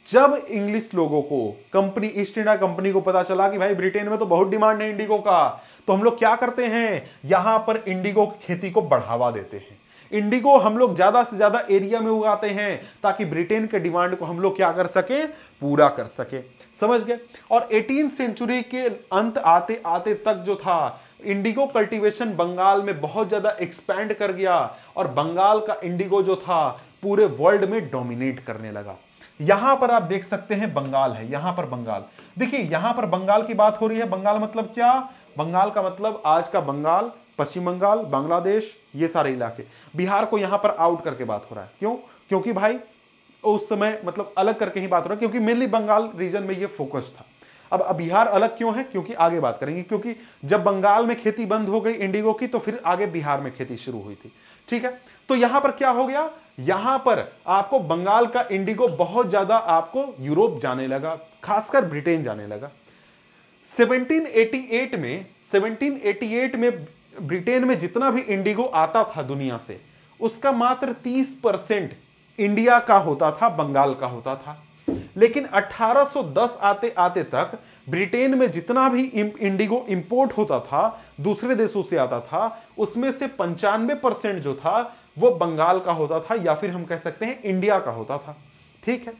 जब इंग्लिश लोगों को, कंपनी, ईस्ट इंडिया कंपनी को पता चला कि भाई ब्रिटेन में तो बहुत डिमांड है इंडिगो का, तो हम लोग क्या करते हैं, यहां पर इंडिगो की खेती को बढ़ावा देते हैं। इंडिगो हम लोग ज्यादा से ज्यादा एरिया में उगाते हैं ताकि ब्रिटेन के डिमांड को हम लोग क्या कर सके, पूरा कर सके। समझ गए। और 18वीं सेंचुरी के अंत आते आते तक जो था, इंडिगो कल्टीवेशन बंगाल में बहुत ज्यादा एक्सपैंड कर गया और बंगाल का इंडिगो जो था पूरे वर्ल्ड में डोमिनेट करने लगा। यहां पर आप देख सकते हैं बंगाल है, यहां पर बंगाल, देखिए यहां पर बंगाल की बात हो रही है। बंगाल मतलब क्या, बंगाल का मतलब आज का बंगाल, पश्चिम बंगाल, बांग्लादेश, ये सारे इलाके। बिहार को यहां पर आउट करके बात हो रहा है। क्यों? क्योंकि भाई उस समय मतलब अलग करके ही बात हो रहा है, क्योंकि मेनली बंगाल रीजन में ये फोकस था। अब बिहार अलग क्यों है, क्योंकि आगे बात करेंगे, क्योंकि जब बंगाल में खेती बंद हो गई इंडिगो की, तो फिर आगे बिहार में खेती शुरू हुई थी। ठीक है, तो यहां पर क्या हो गया, यहां पर आपको बंगाल का इंडिगो बहुत ज्यादा आपको यूरोप जाने लगा, खासकर ब्रिटेन जाने लगा। 1788 में ब्रिटेन में जितना भी इंडिगो आता था दुनिया से, उसका मात्र 30% इंडिया का होता था, बंगाल का होता था। लेकिन 1810 आते आते तक ब्रिटेन में जितना भी इंडिगो इंपोर्ट होता था, दूसरे देशों से आता था, उसमें से 95% जो था वो बंगाल का होता था, या फिर हम कह सकते हैं इंडिया का होता था। ठीक है,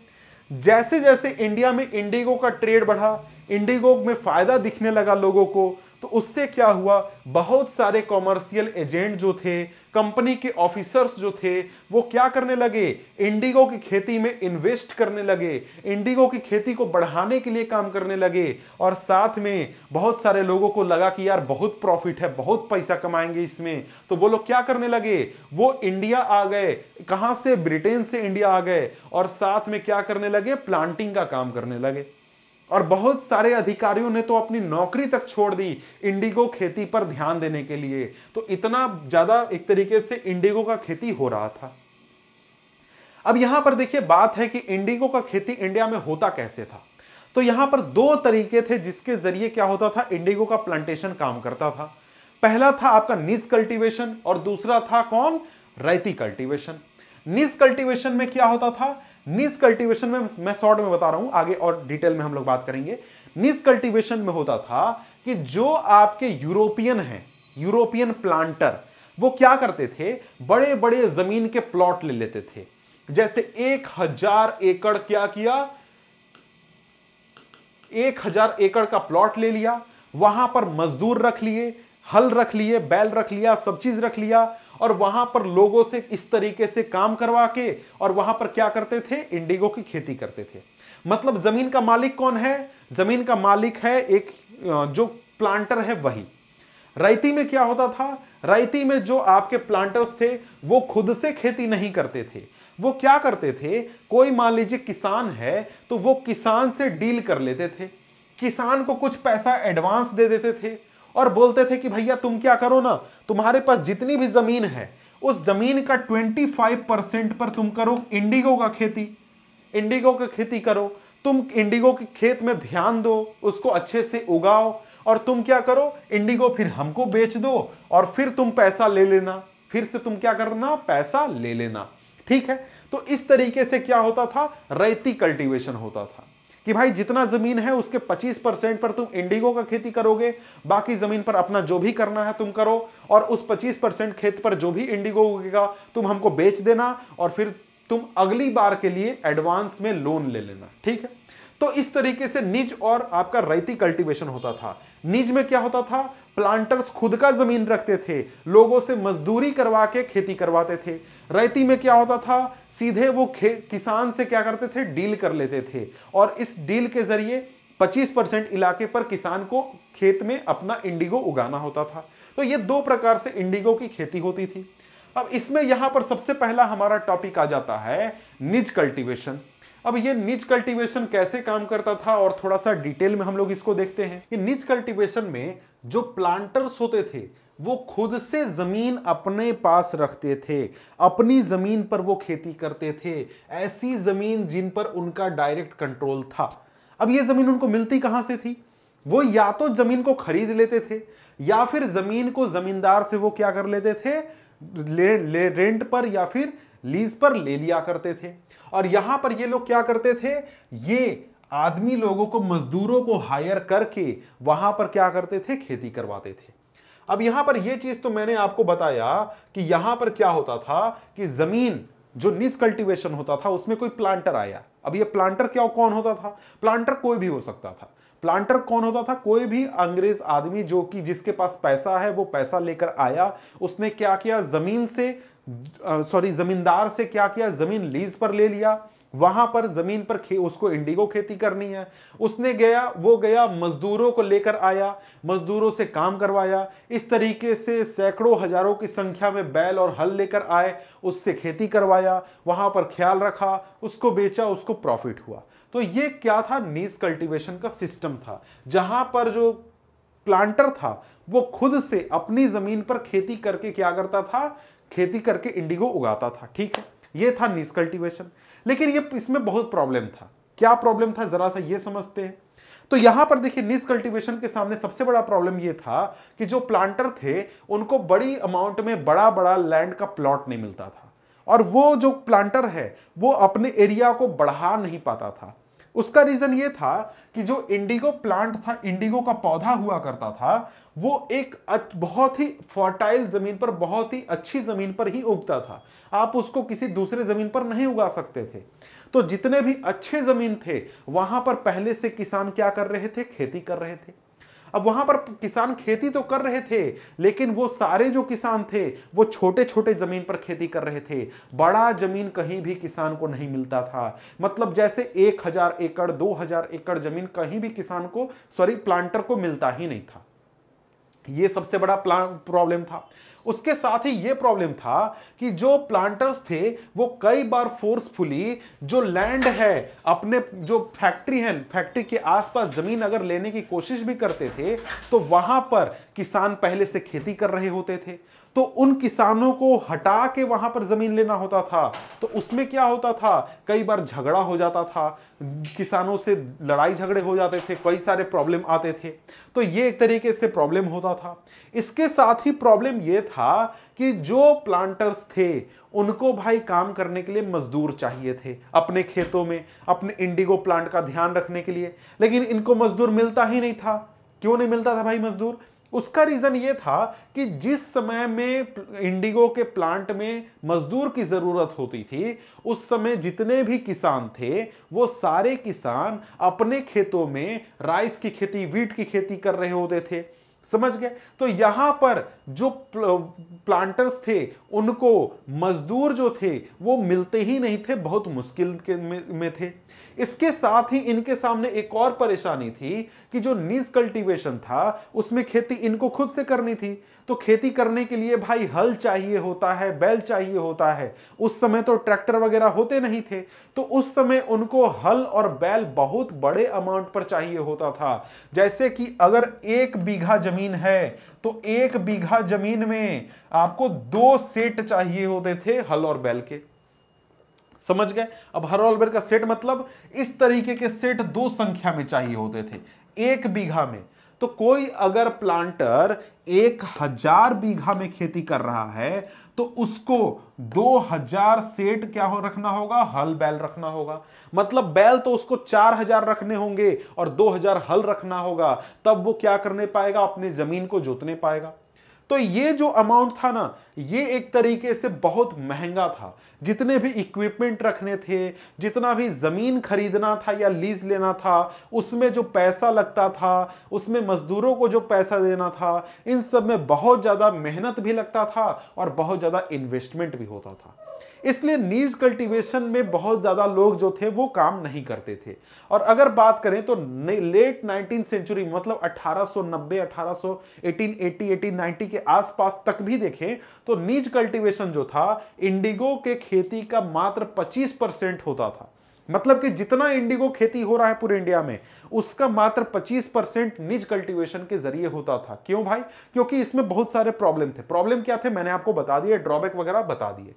जैसे जैसे इंडिया में इंडिगो का ट्रेड बढ़ा, इंडिगो में फायदा दिखने लगा लोगों को, तो उससे क्या हुआ, बहुत सारे कॉमर्शियल एजेंट जो थे, कंपनी के ऑफिसर्स जो थे, वो क्या करने लगे, इंडिगो की खेती में इन्वेस्ट करने लगे, इंडिगो की खेती को बढ़ाने के लिए काम करने लगे। और साथ में बहुत सारे लोगों को लगा कि यार बहुत प्रॉफिट है, बहुत पैसा कमाएंगे इसमें, तो वो लोग क्या करने लगे, वो इंडिया आ गए। कहां से, ब्रिटेन से इंडिया आ गए, और साथ में क्या करने लगे, प्लांटिंग का काम करने लगे। और बहुत सारे अधिकारियों ने तो अपनी नौकरी तक छोड़ दी इंडिगो खेती पर ध्यान देने के लिए। तो इतना ज्यादा एक तरीके से इंडिगो का खेती हो रहा था। अब यहां पर देखिए बात है कि इंडिगो का खेती इंडिया में होता कैसे था। तो यहां पर दो तरीके थे जिसके जरिए क्या होता था, इंडिगो का प्लांटेशन काम करता था। पहला था आपका निज कल्टीवेशन और दूसरा था कौन, रैती कल्टीवेशन। निज कल्टीवेशन में क्या होता था, निज कल्टीवेशन में मैं शॉर्ट में बता रहा हूं, आगे और डिटेल में हम लोग बात करेंगे। निज कल्टीवेशन में होता था कि जो आपके यूरोपियन हैं, यूरोपियन प्लांटर, वो क्या करते थे, बड़े बड़े जमीन के प्लॉट ले लेते थे। जैसे 1000 एकड़ क्या किया, 1000 एकड़ का प्लॉट ले लिया, वहां पर मजदूर रख लिए, हल रख लिए, बैल रख लिया, सब चीज रख लिया, और वहां पर लोगों से इस तरीके से काम करवा के और वहां पर क्या करते थे, इंडिगो की खेती करते थे। मतलब जमीन का मालिक कौन है, जमीन का मालिक है एक जो प्लांटर है वही। रैती में क्या होता था, रैती में जो आपके प्लांटर्स थे वो खुद से खेती नहीं करते थे, वो क्या करते थे, कोई मान लीजिए किसान है तो वो किसान से डील कर लेते थे, किसान को कुछ पैसा एडवांस दे देते थे और बोलते थे कि भैया तुम क्या करो ना, तुम्हारे पास जितनी भी जमीन है उस जमीन का 25% पर तुम करो इंडिगो का खेती, इंडिगो की खेती करो, तुम इंडिगो के खेत में ध्यान दो, उसको अच्छे से उगाओ, और तुम क्या करो, इंडिगो फिर हमको बेच दो और फिर तुम पैसा ले लेना, फिर से तुम क्या करना, पैसा ले लेना। ठीक है, तो इस तरीके से क्या होता था, रैती कल्टीवेशन होता था कि भाई जितना जमीन है उसके 25% पर तुम इंडिगो का खेती करोगे, बाकी जमीन पर अपना जो भी करना है तुम करो, और उस 25% खेत पर जो भी इंडिगो उगेगा तुम हमको बेच देना, और फिर तुम अगली बार के लिए एडवांस में लोन ले लेना। ठीक है, तो इस तरीके से निज और आपका रैती कल्टीवेशन होता था। निज में क्या होता था, प्लांटर्स खुद का जमीन रखते थे, लोगों से मजदूरी करवा के खेती करवाते थे। रैती में क्या होता था, सीधे वो किसान से क्या करते थे, डील कर लेते थे, और इस डील के जरिए 25% इलाके पर किसान को खेत में अपना इंडिगो उगाना होता था। तो ये दो प्रकार से इंडिगो की खेती होती थी। अब इसमें यहां पर सबसे पहला हमारा टॉपिक आ जाता है निज कल्टीवेशन। अब ये निज कल्टीवेशन कैसे काम करता था और थोड़ा सा डिटेल में हम लोग इसको देखते हैं कि निज कल्टीवेशन में जो प्लांटर्स होते थे वो खुद से जमीन अपने पास रखते थे, अपनी जमीन पर वो खेती करते थे, ऐसी जमीन जिन पर उनका डायरेक्ट कंट्रोल था। अब ये जमीन उनको मिलती कहां से थी? वो या तो जमीन को खरीद लेते थे या फिर जमीन को जमींदार से वो क्या कर लेते थे, रेंट पर या फिर लीज पर ले लिया करते थे। और यहां पर ये लोग क्या करते थे, ये आदमी लोगों को, मजदूरों को हायर करके वहां पर क्या करते थे, खेती करवाते थे। अब यहां पर यह चीज तो मैंने आपको बताया कि यहां पर क्या होता था कि जमीन जो निज कल्टीवेशन होता था उसमें कोई प्लांटर आया। अब ये प्लांटर क्या कौन होता था? प्लांटर कोई भी हो सकता था। प्लांटर कौन होता था? कोई भी अंग्रेज आदमी जो कि जिसके पास पैसा है, वो पैसा लेकर आया, उसने क्या किया, जमीन से जमींदार से क्या किया, जमीन लीज पर ले लिया। वहां पर जमीन पर उसको इंडिगो खेती करनी है, उसने गया मजदूरों को लेकर आया, मजदूरों से काम करवाया। इस तरीके से सैकड़ों हजारों की संख्या में बैल और हल लेकर आए, उससे खेती करवाया, वहां पर ख्याल रखा, उसको बेचा, उसको प्रॉफिट हुआ। तो ये क्या था, नीज कल्टीवेशन का सिस्टम था, जहां पर जो प्लांटर था वो खुद से अपनी जमीन पर खेती करके क्या करता था, खेती करके इंडिगो उगाता था। ठीक है, ये था नीज कल्टीवेशन। लेकिन ये इसमें बहुत प्रॉब्लम था। क्या प्रॉब्लम था, जरा सा ये समझते हैं। तो यहां पर देखिए, नीज कल्टीवेशन के सामने सबसे बड़ा प्रॉब्लम ये था कि जो प्लांटर थे उनको बड़ी अमाउंट में बड़ा बड़ा लैंड का प्लॉट नहीं मिलता था, और वो जो प्लांटर है वो अपने एरिया को बढ़ा नहीं पाता था। उसका रीजन ये था कि जो इंडिगो प्लांट था, इंडिगो का पौधा हुआ करता था, वो एक बहुत ही फर्टाइल जमीन पर, बहुत ही अच्छी जमीन पर ही उगता था। आप उसको किसी दूसरे जमीन पर नहीं उगा सकते थे। तो जितने भी अच्छे जमीन थे वहां पर पहले से किसान क्या कर रहे थे, खेती कर रहे थे। अब वहां पर किसान खेती तो कर रहे थे, लेकिन वो सारे जो किसान थे वो छोटे छोटे जमीन पर खेती कर रहे थे। बड़ा जमीन कहीं भी किसान को नहीं मिलता था। मतलब जैसे 1000 एकड़ 2000 एकड़ जमीन कहीं भी किसान को, प्लांटर को मिलता ही नहीं था। ये सबसे बड़ा प्रॉब्लम था। उसके साथ ही ये प्रॉब्लम था कि जो प्लांटर्स थे वो कई बार फोर्सफुली जो लैंड है, अपने जो फैक्ट्री है, फैक्ट्री के आसपास जमीन अगर लेने की कोशिश भी करते थे तो वहां पर किसान पहले से खेती कर रहे होते थे, तो उन किसानों को हटा के वहां पर जमीन लेना होता था। तो उसमें क्या होता था, कई बार झगड़ा हो जाता था, किसानों से लड़ाई झगड़े हो जाते थे, कई सारे प्रॉब्लम आते थे। तो ये एक तरीके से प्रॉब्लम होता था। इसके साथ ही प्रॉब्लम ये था कि जो प्लांटर्स थे उनको भाई काम करने के लिए मजदूर चाहिए थे अपने खेतों में, अपने इंडिगो प्लांट का ध्यान रखने के लिए, लेकिन इनको मजदूर मिलता ही नहीं था। क्यों नहीं मिलता था भाई मजदूर? उसका रीजन ये था कि जिस समय में इंडिगो के प्लांट में मजदूर की जरूरत होती थी, उस समय जितने भी किसान थे वो सारे किसान अपने खेतों में राइस की खेती, वीट की खेती कर रहे होते थे। समझ गए? तो यहां पर जो प्लांटर्स थे उनको मजदूर जो थे वो मिलते ही नहीं थे, बहुत मुश्किल में थे। इसके साथ ही इनके सामने एक और परेशानी थी कि जो नीज कल्टीवेशन था उसमें खेती इनको खुद से करनी थी। तो खेती करने के लिए भाई हल चाहिए होता है, बैल चाहिए होता है। उस समय तो ट्रैक्टर वगैरह होते नहीं थे, तो उस समय उनको हल और बैल बहुत बड़े अमाउंट पर चाहिए होता था। जैसे कि अगर 1 बीघा जमीन है तो 1 बीघा जमीन में आपको 2 सेट चाहिए होते थे हल और बैल के। समझ गए? अब हल और बैल का सेट मतलब इस तरीके के सेट 2 संख्या में चाहिए होते थे 1 बीघा में। तो कोई अगर प्लांटर 1000 बीघा में खेती कर रहा है तो उसको 2000 सेट क्या रखना होगा, हल बैल रखना होगा। मतलब बैल तो उसको 4000 रखने होंगे और 2000 हल रखना होगा, तब वो क्या करने पाएगा, अपनी जमीन को जोतने पाएगा। तो ये जो अमाउंट था ना, ये एक तरीके से बहुत महंगा था। जितने भी इक्विपमेंट रखने थे, जितना भी जमीन खरीदना था या लीज लेना था, उसमें जो पैसा लगता था, उसमें मजदूरों को जो पैसा देना था, इन सब में बहुत ज्यादा मेहनत भी लगता था और बहुत ज्यादा इन्वेस्टमेंट भी होता था। इसलिए नीज कल्टीवेशन में बहुत ज्यादा लोग जो थे वो काम नहीं करते थे। और अगर बात करें तो लेट 19th सेंचुरी मतलब 1890, 1880, 1890 के आसपास तक भी देखें तो नीज कल्टीवेशन जो था इंडिगो के खेती का मात्र 25% होता था। मतलब कि जितना इंडिगो खेती हो रहा है पूरे इंडिया में, उसका मात्र 25% निज कल्टीवेशन के जरिए होता था। क्यों भाई? क्योंकि इसमें बहुत सारे प्रॉब्लम थे। प्रॉब्लम क्या थे मैंने आपको बता दिए, ड्रॉबैक वगैरह बता दिए।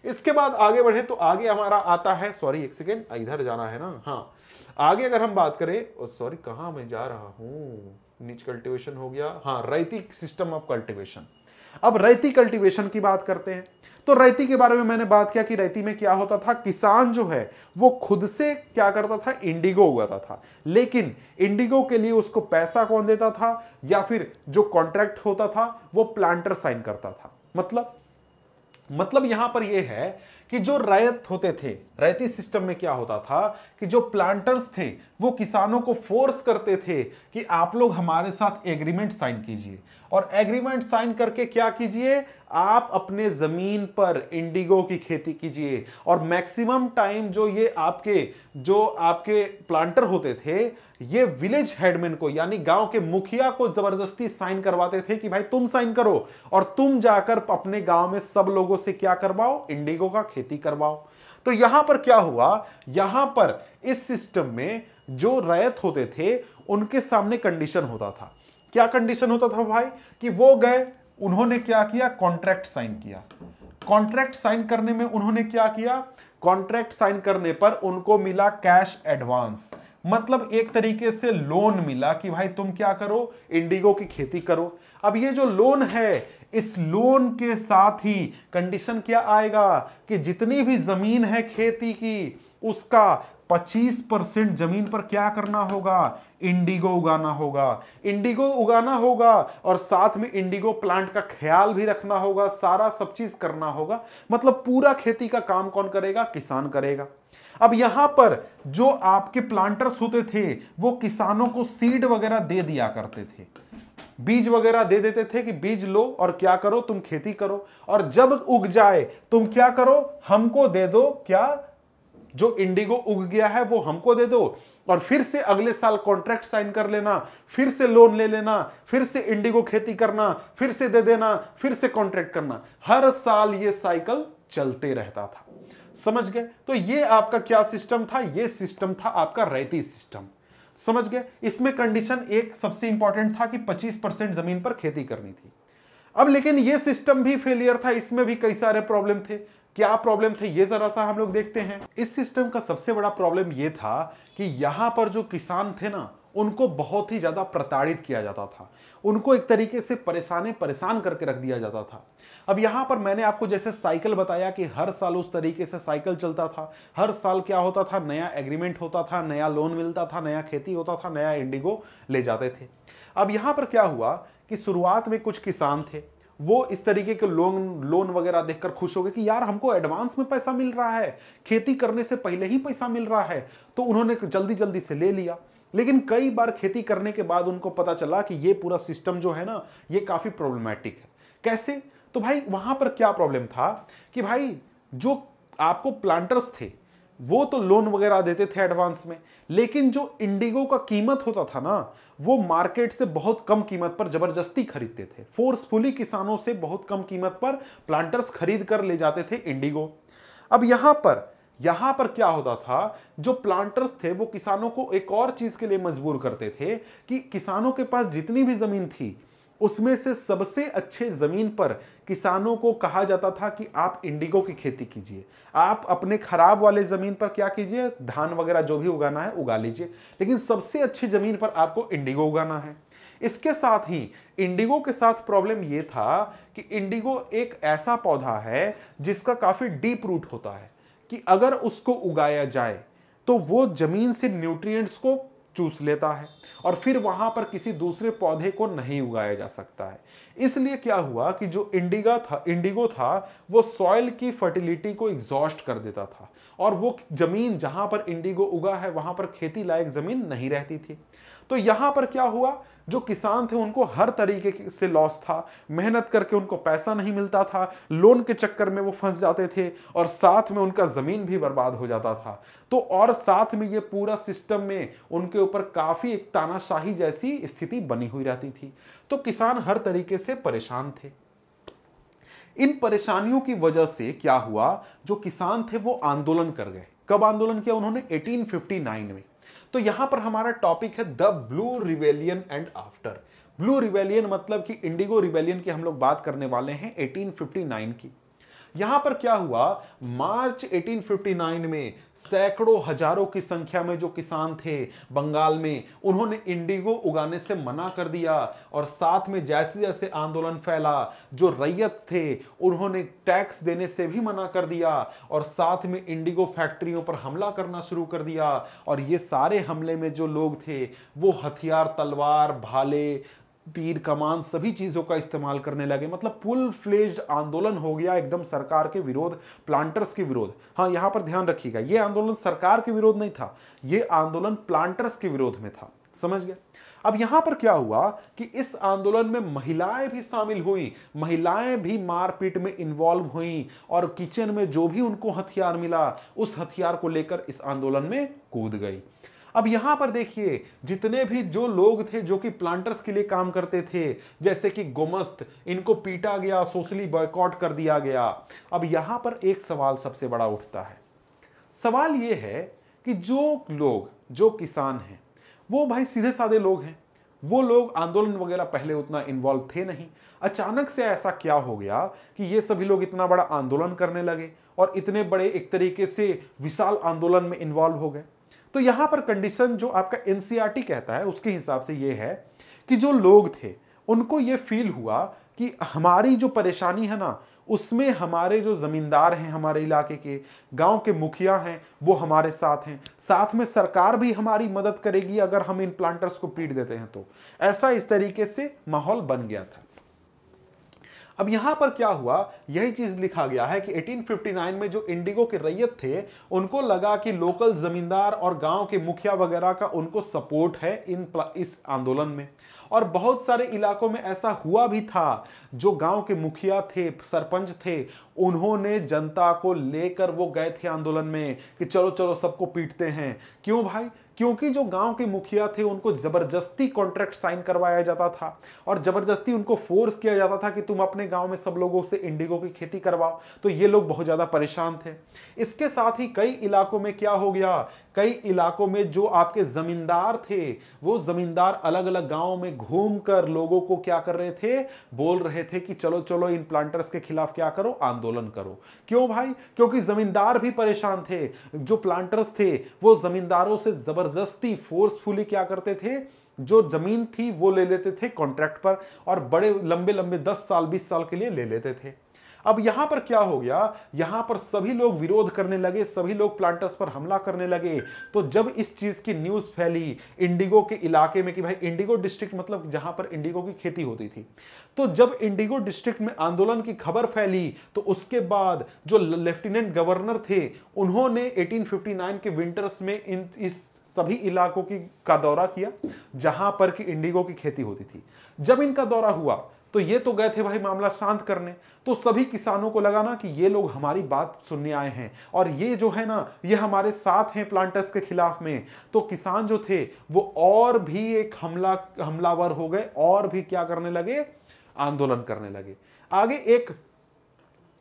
इसके बाद आगे बढ़े तो आगे हमारा आता है, सॉरी एक सेकेंड, इधर जाना है ना, हाँ आगे अगर हम बात करें, सॉरी कहां मैं जा रहा हूं, निज कल्टीवेशन हो गया, हाँ रैयती सिस्टम ऑफ कल्टीवेशन। अब रैयती कल्टीवेशन की बात करते हैं। तो रैयती के बारे में मैंने बात किया कि रैयती में क्या होता था, किसान जो है वो खुद से क्या करता था, इंडिगो उगाता था, लेकिन इंडिगो के लिए उसको पैसा कौन देता था, या फिर जो कॉन्ट्रैक्ट होता था वो प्लांटर साइन करता था। मतलब यहां पर यह है कि जो रैयत होते थे, रैयती सिस्टम में क्या होता था कि जो प्लांटर्स थे वो किसानों को फोर्स करते थे कि आप लोग हमारे साथ एग्रीमेंट साइन कीजिए, और एग्रीमेंट साइन करके क्या कीजिए, आप अपने जमीन पर इंडिगो की खेती कीजिए। और मैक्सिमम टाइम जो आपके प्लांटर होते थे, ये विलेज हेडमैन को यानी गांव के मुखिया को जबरदस्ती साइन करवाते थे कि भाई तुम साइन करो और तुम जाकर अपने गांव में सब लोगों से क्या करवाओ, इंडिगो का खेती करवाओ। तो यहां पर क्या हुआ, यहां पर इस सिस्टम में जो रैयत होते थे उनके सामने कंडीशन होता था। क्या कंडीशन होता था भाई, कि वो गए, उन्होंने क्या किया, कॉन्ट्रैक्ट साइन किया। कॉन्ट्रैक्ट साइन करने में उन्होंने क्या किया, कॉन्ट्रैक्ट साइन करने पर उनको मिला कैश एडवांस, मतलब एक तरीके से लोन मिला कि भाई तुम क्या करो, इंडिगो की खेती करो। अब ये जो लोन है, इस लोन के साथ ही कंडीशन क्या आएगा कि जितनी भी जमीन है खेती की, उसका 25% जमीन पर क्या करना होगा, इंडिगो उगाना होगा। इंडिगो उगाना होगा और साथ में इंडिगो प्लांट का ख्याल भी रखना होगा, सारा सब चीज करना होगा। मतलब पूरा खेती का काम कौन करेगा, किसान करेगा। अब यहां पर जो आपके प्लांटर्स होते थे वो किसानों को सीड वगैरह दे दिया करते थे, बीज वगैरह दे देते थे कि बीज लो और क्या करो, तुम खेती करो, और जब उग जाए तुम क्या करो, हमको दे दो, क्या जो इंडिगो उग गया है वो हमको दे दो, और फिर से अगले साल कॉन्ट्रैक्ट साइन कर लेना, फिर से लोन ले लेना, फिर से इंडिगो खेती करना, फिर से दे देना, फिर से कॉन्ट्रैक्ट करना। हर साल ये साइकिल चलते रहता था। समझ गए? तो ये आपका क्या सिस्टम था, ये सिस्टम था आपका रैयती सिस्टम। समझ गए? इसमें कंडीशन एक सबसे इंपॉर्टेंट था कि 25% जमीन पर खेती करनी थी। अब लेकिन ये सिस्टम भी फेलियर था, इसमें भी कई सारे प्रॉब्लम थे। क्या प्रॉब्लम थे ये जरा सा हम लोग देखते हैं। इस सिस्टम का सबसे बड़ा प्रॉब्लम ये था कि यहां पर जो किसान थे ना, उनको बहुत ही ज्यादा प्रताड़ित किया जाता था, उनको एक तरीके से परेशान करके रख दिया जाता था। अब यहां पर मैंने आपको जैसे साइकिल बताया कि हर साल उस तरीके से साइकिल चलता था, हर साल क्या होता था, नया एग्रीमेंट होता था, नया लोन मिलता था, नया खेती होता था, नया इंडिगो ले जाते थे। अब यहां पर क्या हुआ कि शुरुआत में कुछ किसान थे, वो इस तरीके के लोन वगैरह देखकर खुश हो गए कि यार हमको एडवांस में पैसा मिल रहा है, खेती करने से पहले ही पैसा मिल रहा है, तो उन्होंने जल्दी जल्दी से ले लिया। लेकिन कई बार खेती करने के बाद उनको पता चला कि ये पूरा सिस्टम जो है ना, ये काफी प्रॉब्लमैटिक है। कैसे? तो भाई वहां पर क्या प्रॉब्लम था कि भाई जो आपको प्लांटर्स थे वो तो लोन वगैरह देते थे एडवांस में, लेकिन जो इंडिगो का कीमत होता था ना, वो मार्केट से बहुत कम कीमत पर जबरदस्ती खरीदते थे। फोर्सफुली किसानों से बहुत कम कीमत पर प्लांटर्स खरीद कर ले जाते थे इंडिगो। अब यहां पर क्या होता था, जो प्लांटर्स थे वो किसानों को एक और चीज के लिए मजबूर करते थे कि किसानों के पास जितनी भी जमीन थी उसमें से सबसे अच्छे जमीन पर किसानों को कहा जाता था कि आप इंडिगो की खेती कीजिए, आप अपने खराब वाले जमीन पर क्या कीजिए, धान वगैरह जो भी उगाना है उगा लीजिए, लेकिन सबसे अच्छी जमीन पर आपको इंडिगो उगाना है। इसके साथ ही इंडिगो के साथ प्रॉब्लम यह था कि इंडिगो एक ऐसा पौधा है जिसका काफी डीप रूट होता है, कि अगर उसको उगाया जाए तो वो जमीन से न्यूट्रिएंट्स को चूस लेता है और फिर वहां पर किसी दूसरे पौधे को नहीं उगाया जा सकता है। इसलिए क्या हुआ कि जो इंडिगो था वो सॉइल की फर्टिलिटी को एग्जॉस्ट कर देता था, और वो जमीन जहां पर इंडिगो उगा है वहां पर खेती लायक जमीन नहीं रहती थी। तो यहां पर क्या हुआ, जो किसान थे उनको हर तरीके से लॉस था, मेहनत करके उनको पैसा नहीं मिलता था, लोन के चक्कर में वो फंस जाते थे, और साथ में उनका जमीन भी बर्बाद हो जाता था। तो और साथ में ये पूरा सिस्टम में उनके ऊपर काफी एक तानाशाही जैसी स्थिति बनी हुई रहती थी। तो किसान हर तरीके से परेशान थे। इन परेशानियों की वजह से क्या हुआ, जो किसान थे वो आंदोलन कर गए। कब आंदोलन किया उन्होंने? 1859 में। तो यहां पर हमारा टॉपिक है the blue rebellion and after. Blue rebellion मतलब कि इंडिगो रिवेलियन की हम लोग बात करने वाले हैं 1859 की। यहां पर क्या हुआ, मार्च 1859 में सैकड़ों हजारों की संख्या में जो किसान थे बंगाल में, उन्होंने इंडिगो उगाने से मना कर दिया। और साथ में जैसे जैसे आंदोलन फैला, जो रैयत थे उन्होंने टैक्स देने से भी मना कर दिया और साथ में इंडिगो फैक्ट्रियों पर हमला करना शुरू कर दिया। और ये सारे हमले में जो लोग थे वो हथियार, तलवार, भाले, तीर, कमान, सभी चीजों का इस्तेमाल करने लगे। मतलब फुल फ्लेज्ड आंदोलन हो गया एकदम सरकार के विरोध, प्लांटर्स के विरोध। हाँ, यहां पर ध्यान रखिएगा, यह आंदोलन सरकार के विरोध नहीं था, यह आंदोलन प्लांटर्स के विरोध में था। समझ गए? अब यहां पर क्या हुआ कि इस आंदोलन में महिलाएं भी शामिल हुई, महिलाएं भी मारपीट में इन्वॉल्व हुई और किचन में जो भी उनको हथियार मिला उस हथियार को लेकर इस आंदोलन में कूद गई। अब यहां पर देखिए, जितने भी जो लोग थे जो कि प्लांटर्स के लिए काम करते थे, जैसे कि गोमस्त, इनको पीटा गया, सोशली बॉयकॉट कर दिया गया। अब यहां पर एक सवाल सबसे बड़ा उठता है। सवाल यह है कि जो लोग, जो किसान हैं, वो भाई सीधे साधे लोग हैं, वो लोग आंदोलन वगैरह पहले उतना इन्वॉल्व थे नहीं। अचानक से ऐसा क्या हो गया कि ये सभी लोग इतना बड़ा आंदोलन करने लगे और इतने बड़े एक तरीके से विशाल आंदोलन में इन्वॉल्व हो गए? तो यहां पर कंडीशन जो आपका एनसीईआरटी कहता है उसके हिसाब से यह है कि जो लोग थे उनको यह फील हुआ कि हमारी जो परेशानी है ना, उसमें हमारे जो जमींदार हैं, हमारे इलाके के गांव के मुखिया हैं, वो हमारे साथ हैं, साथ में सरकार भी हमारी मदद करेगी अगर हम इन प्लांटर्स को पीट देते हैं तो। ऐसा इस तरीके से माहौल बन गया था। अब यहां पर क्या हुआ, यही चीज लिखा गया है कि 1859 में जो इंडिगो के रैयत थे उनको लगा कि लोकल जमींदार और गांव के मुखिया वगैरह का उनको सपोर्ट है इस आंदोलन में। और बहुत सारे इलाकों में ऐसा हुआ भी था, जो गांव के मुखिया थे, सरपंच थे, उन्होंने जनता को लेकर वो गए थे आंदोलन में कि चलो चलो सबको पीटते हैं। क्यों भाई? क्योंकि जो गांव के मुखिया थे उनको जबरदस्ती कॉन्ट्रैक्ट साइन करवाया जाता था और जबरदस्ती उनको फोर्स किया जाता था कि तुम अपने गांव में सब लोगों से इंडिगो की खेती करवाओ। तो ये लोग बहुत ज्यादा परेशान थे। इसके साथ ही कई इलाकों में क्या हो गया, कई इलाकों में जो आपके जमींदार थे, वो जमींदार अलग अलग गांवों में घूमकर लोगों को क्या कर रहे थे, बोल रहे थे कि चलो चलो इन प्लांटर्स के खिलाफ क्या करो, आंदोलन करो। क्यों भाई? क्योंकि जमींदार भी परेशान थे। जो प्लांटर्स थे वो जमींदारों से जबरदस्ती फोर्सफुली क्या करते थे, जो जमीन थी वो ले लेते थे कॉन्ट्रैक्ट पर और बड़े लंबे लंबे 10 साल 20 साल के लिए ले लेते थे। अब यहां पर क्या हो गया, यहां पर सभी लोग विरोध करने लगे, सभी लोग प्लांटर्स पर हमला करने लगे। तो जब इस चीज की न्यूज फैली इंडिगो के इलाके में कि भाई इंडिगो डिस्ट्रिक्ट मतलब जहां पर इंडिगो की खेती होती थी, तो जब इंडिगो डिस्ट्रिक्ट में आंदोलन की खबर फैली तो उसके बाद जो लेफ्टिनेंट गवर्नर थे उन्होंने 1859 के विंटर्स में इस सभी इलाकों का दौरा किया जहां पर कि इंडिगो की खेती होती थी। जब इनका दौरा हुआ तो ये तो गए थे भाई मामला शांत करने, तो सभी किसानों को लगा ना कि ये लोग हमारी बात सुनने आए हैं और ये जो है ना ये हमारे साथ हैं प्लांटर्स के खिलाफ में। तो किसान जो थे वो और भी एक हमलावर हो गए और भी क्या करने लगे, आंदोलन करने लगे। आगे एक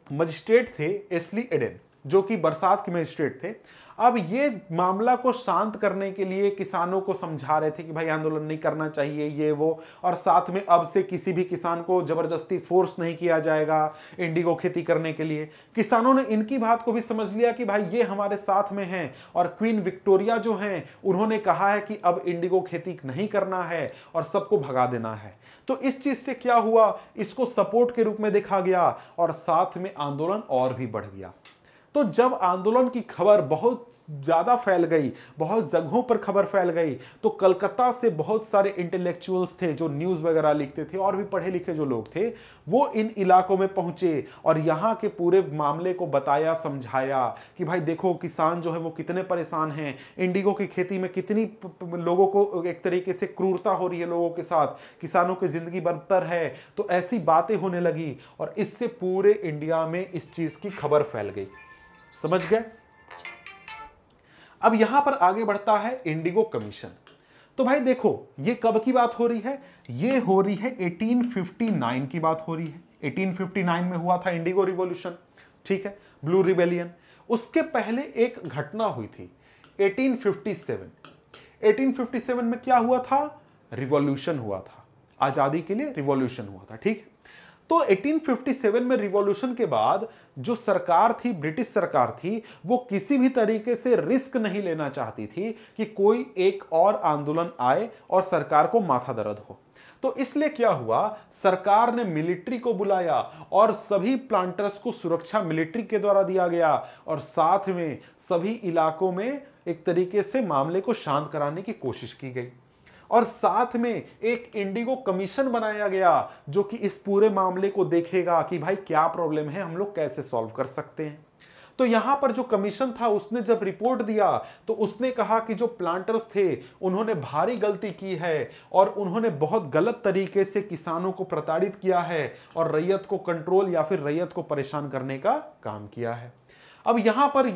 मजिस्ट्रेट थे एस्ली एडेन, जो कि बरसात के मजिस्ट्रेट थे। अब ये मामला को शांत करने के लिए किसानों को समझा रहे थे कि भाई आंदोलन नहीं करना चाहिए ये वो, और साथ में अब से किसी भी किसान को जबरदस्ती फोर्स नहीं किया जाएगा इंडिगो खेती करने के लिए। किसानों ने इनकी बात को भी समझ लिया कि भाई ये हमारे साथ में हैं। और क्वीन विक्टोरिया जो हैं उन्होंने कहा है कि अब इंडिगो खेती नहीं करना है और सबको भगा देना है। तो इस चीज से क्या हुआ, इसको सपोर्ट के रूप में देखा गया और साथ में आंदोलन और भी बढ़ गया। तो जब आंदोलन की खबर बहुत ज्यादा फैल गई, बहुत जगहों पर खबर फैल गई, तो कलकत्ता से बहुत सारे इंटेलेक्चुअल्स थे जो न्यूज़ वगैरह लिखते थे और भी पढ़े लिखे जो लोग थे, वो इन इलाकों में पहुंचे और यहाँ के पूरे मामले को बताया, समझाया कि भाई देखो किसान जो है वो कितने परेशान हैं, इंडिगो की खेती में कितनी लोगों को एक तरीके से क्रूरता हो रही है लोगों के साथ, किसानों की जिंदगी बदतर है। तो ऐसी बातें होने लगी और इससे पूरे इंडिया में इस चीज की खबर फैल गई। समझ गए? अब यहां पर आगे बढ़ता है इंडिगो कमीशन। तो भाई देखो ये कब की बात हो रही है, ये हो रही है 1859 की बात हो रही है। 1859 में हुआ था इंडिगो रिवॉल्यूशन, ठीक है, ब्लू रिबेलियन। उसके पहले एक घटना हुई थी 1857 में क्या हुआ था? रिवॉल्यूशन हुआ था, आजादी के लिए रिवॉल्यूशन हुआ था, ठीक है। तो 1857 में रिवॉल्यूशन के बाद जो सरकार थी, ब्रिटिश सरकार थी, वो किसी भी तरीके से रिस्क नहीं लेना चाहती थी कि कोई एक और आंदोलन आए और सरकार को माथा दर्द हो। तो इसलिए क्या हुआ, सरकार ने मिलिट्री को बुलाया और सभी प्लांटर्स को सुरक्षा मिलिट्री के द्वारा दिया गया और साथ में सभी इलाकों में एक तरीके से मामले को शांत कराने की कोशिश की गई और साथ में एक इंडिगो कमीशन बनाया गया जो कि इस पूरे मामले को देखेगा कि भाई क्या प्रॉब्लम है, हम लोग कैसे सॉल्व कर सकते हैं। तो यहां पर जो कमीशन था उसने जब रिपोर्ट दिया तो उसने कहा कि जो प्लांटर्स थे उन्होंने भारी गलती की है और उन्होंने बहुत गलत तरीके से किसानों को प्रताड़ित किया है और रैयत को कंट्रोल या फिर रैयत को परेशान करने का काम किया है। अब यहां पर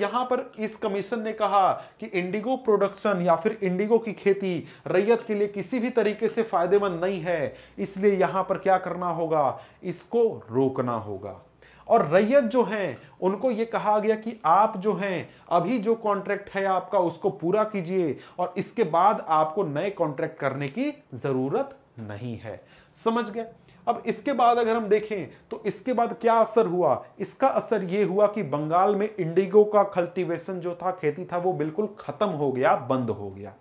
इस कमीशन ने कहा कि इंडिगो प्रोडक्शन या फिर इंडिगो की खेती रैयत के लिए किसी भी तरीके से फायदेमंद नहीं है, इसलिए यहां पर क्या करना होगा, इसको रोकना होगा। और रैयत जो हैं उनको ये कहा गया कि आप जो हैं अभी जो कॉन्ट्रैक्ट है आपका उसको पूरा कीजिए और इसके बाद आपको नए कॉन्ट्रैक्ट करने की जरूरत नहीं है। समझ गए? अब इसके बाद अगर हम देखें तो इसके बाद क्या असर हुआ, इसका असर यह हुआ कि बंगाल में इंडिगो का कल्टीवेशन जो था, खेती था, वो बिल्कुल खत्म हो गया, बंद हो गया।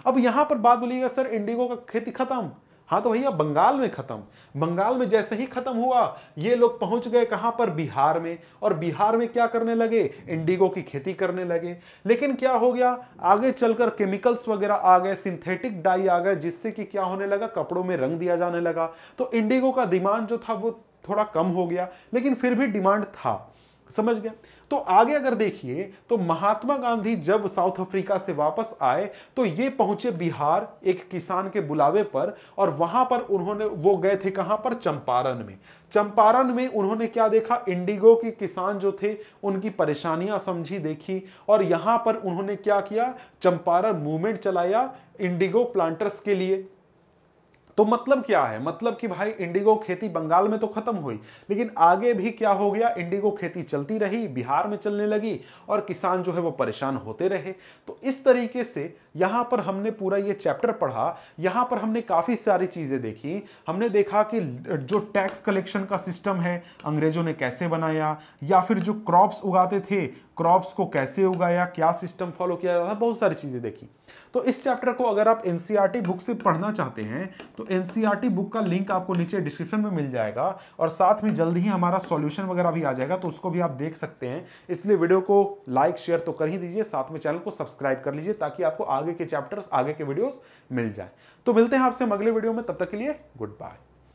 अब यहां पर बात बोलिएगा सर इंडिगो का खेती खत्म, हाँ तो भैया बंगाल में खत्म। बंगाल में जैसे ही खत्म हुआ ये लोग पहुंच गए कहां पर, बिहार में, और बिहार में क्या करने लगे, इंडिगो की खेती करने लगे। लेकिन क्या हो गया, आगे चलकर केमिकल्स वगैरह आ गए, सिंथेटिक डाई आ गए, जिससे कि क्या होने लगा, कपड़ों में रंग दिया जाने लगा। तो इंडिगो का डिमांड जो था वो थोड़ा कम हो गया, लेकिन फिर भी डिमांड था। समझ गया? तो आगे अगर देखिए तो महात्मा गांधी जब साउथ अफ्रीका से वापस आए तो ये पहुंचे बिहार एक किसान के बुलावे पर, और वहां पर वो गए थे कहां पर, चंपारण में। चंपारण में उन्होंने क्या देखा, इंडिगो के किसान जो थे उनकी परेशानियां समझी, देखी, और यहां पर उन्होंने क्या किया, चंपारण मूवमेंट चलाया इंडिगो प्लांटर्स के लिए। तो मतलब क्या है, मतलब कि भाई इंडिगो खेती बंगाल में तो खत्म हुई, लेकिन आगे भी क्या हो गया, इंडिगो खेती चलती रही, बिहार में चलने लगी और किसान जो है वो परेशान होते रहे। तो इस तरीके से यहां पर हमने पूरा ये चैप्टर पढ़ा। यहां पर हमने काफी सारी चीजें देखी। हमने देखा कि जो टैक्स कलेक्शन का सिस्टम है अंग्रेजों ने कैसे बनाया, या फिर जो क्रॉप्स उगाते थे क्रॉप्स को कैसे उगाया, क्या सिस्टम फॉलो किया जाता था, बहुत सारी चीजें देखी। तो इस चैप्टर को अगर आप एनसीईआरटी बुक से पढ़ना चाहते हैं तो एनसीईआरटी बुक का लिंक आपको नीचे डिस्क्रिप्शन में मिल जाएगा, और साथ में जल्द ही हमारा सॉल्यूशन वगैरह भी आ जाएगा, तो उसको भी आप देख सकते हैं। इसलिए वीडियो को लाइक शेयर तो कर ही दीजिए, साथ में चैनल को सब्सक्राइब कर लीजिए ताकि आपको आगे के चैप्टर्स, आगे के वीडियोस मिल जाए। तो मिलते हैं आपसे अगले वीडियो में, तब तक के लिए गुड बाय।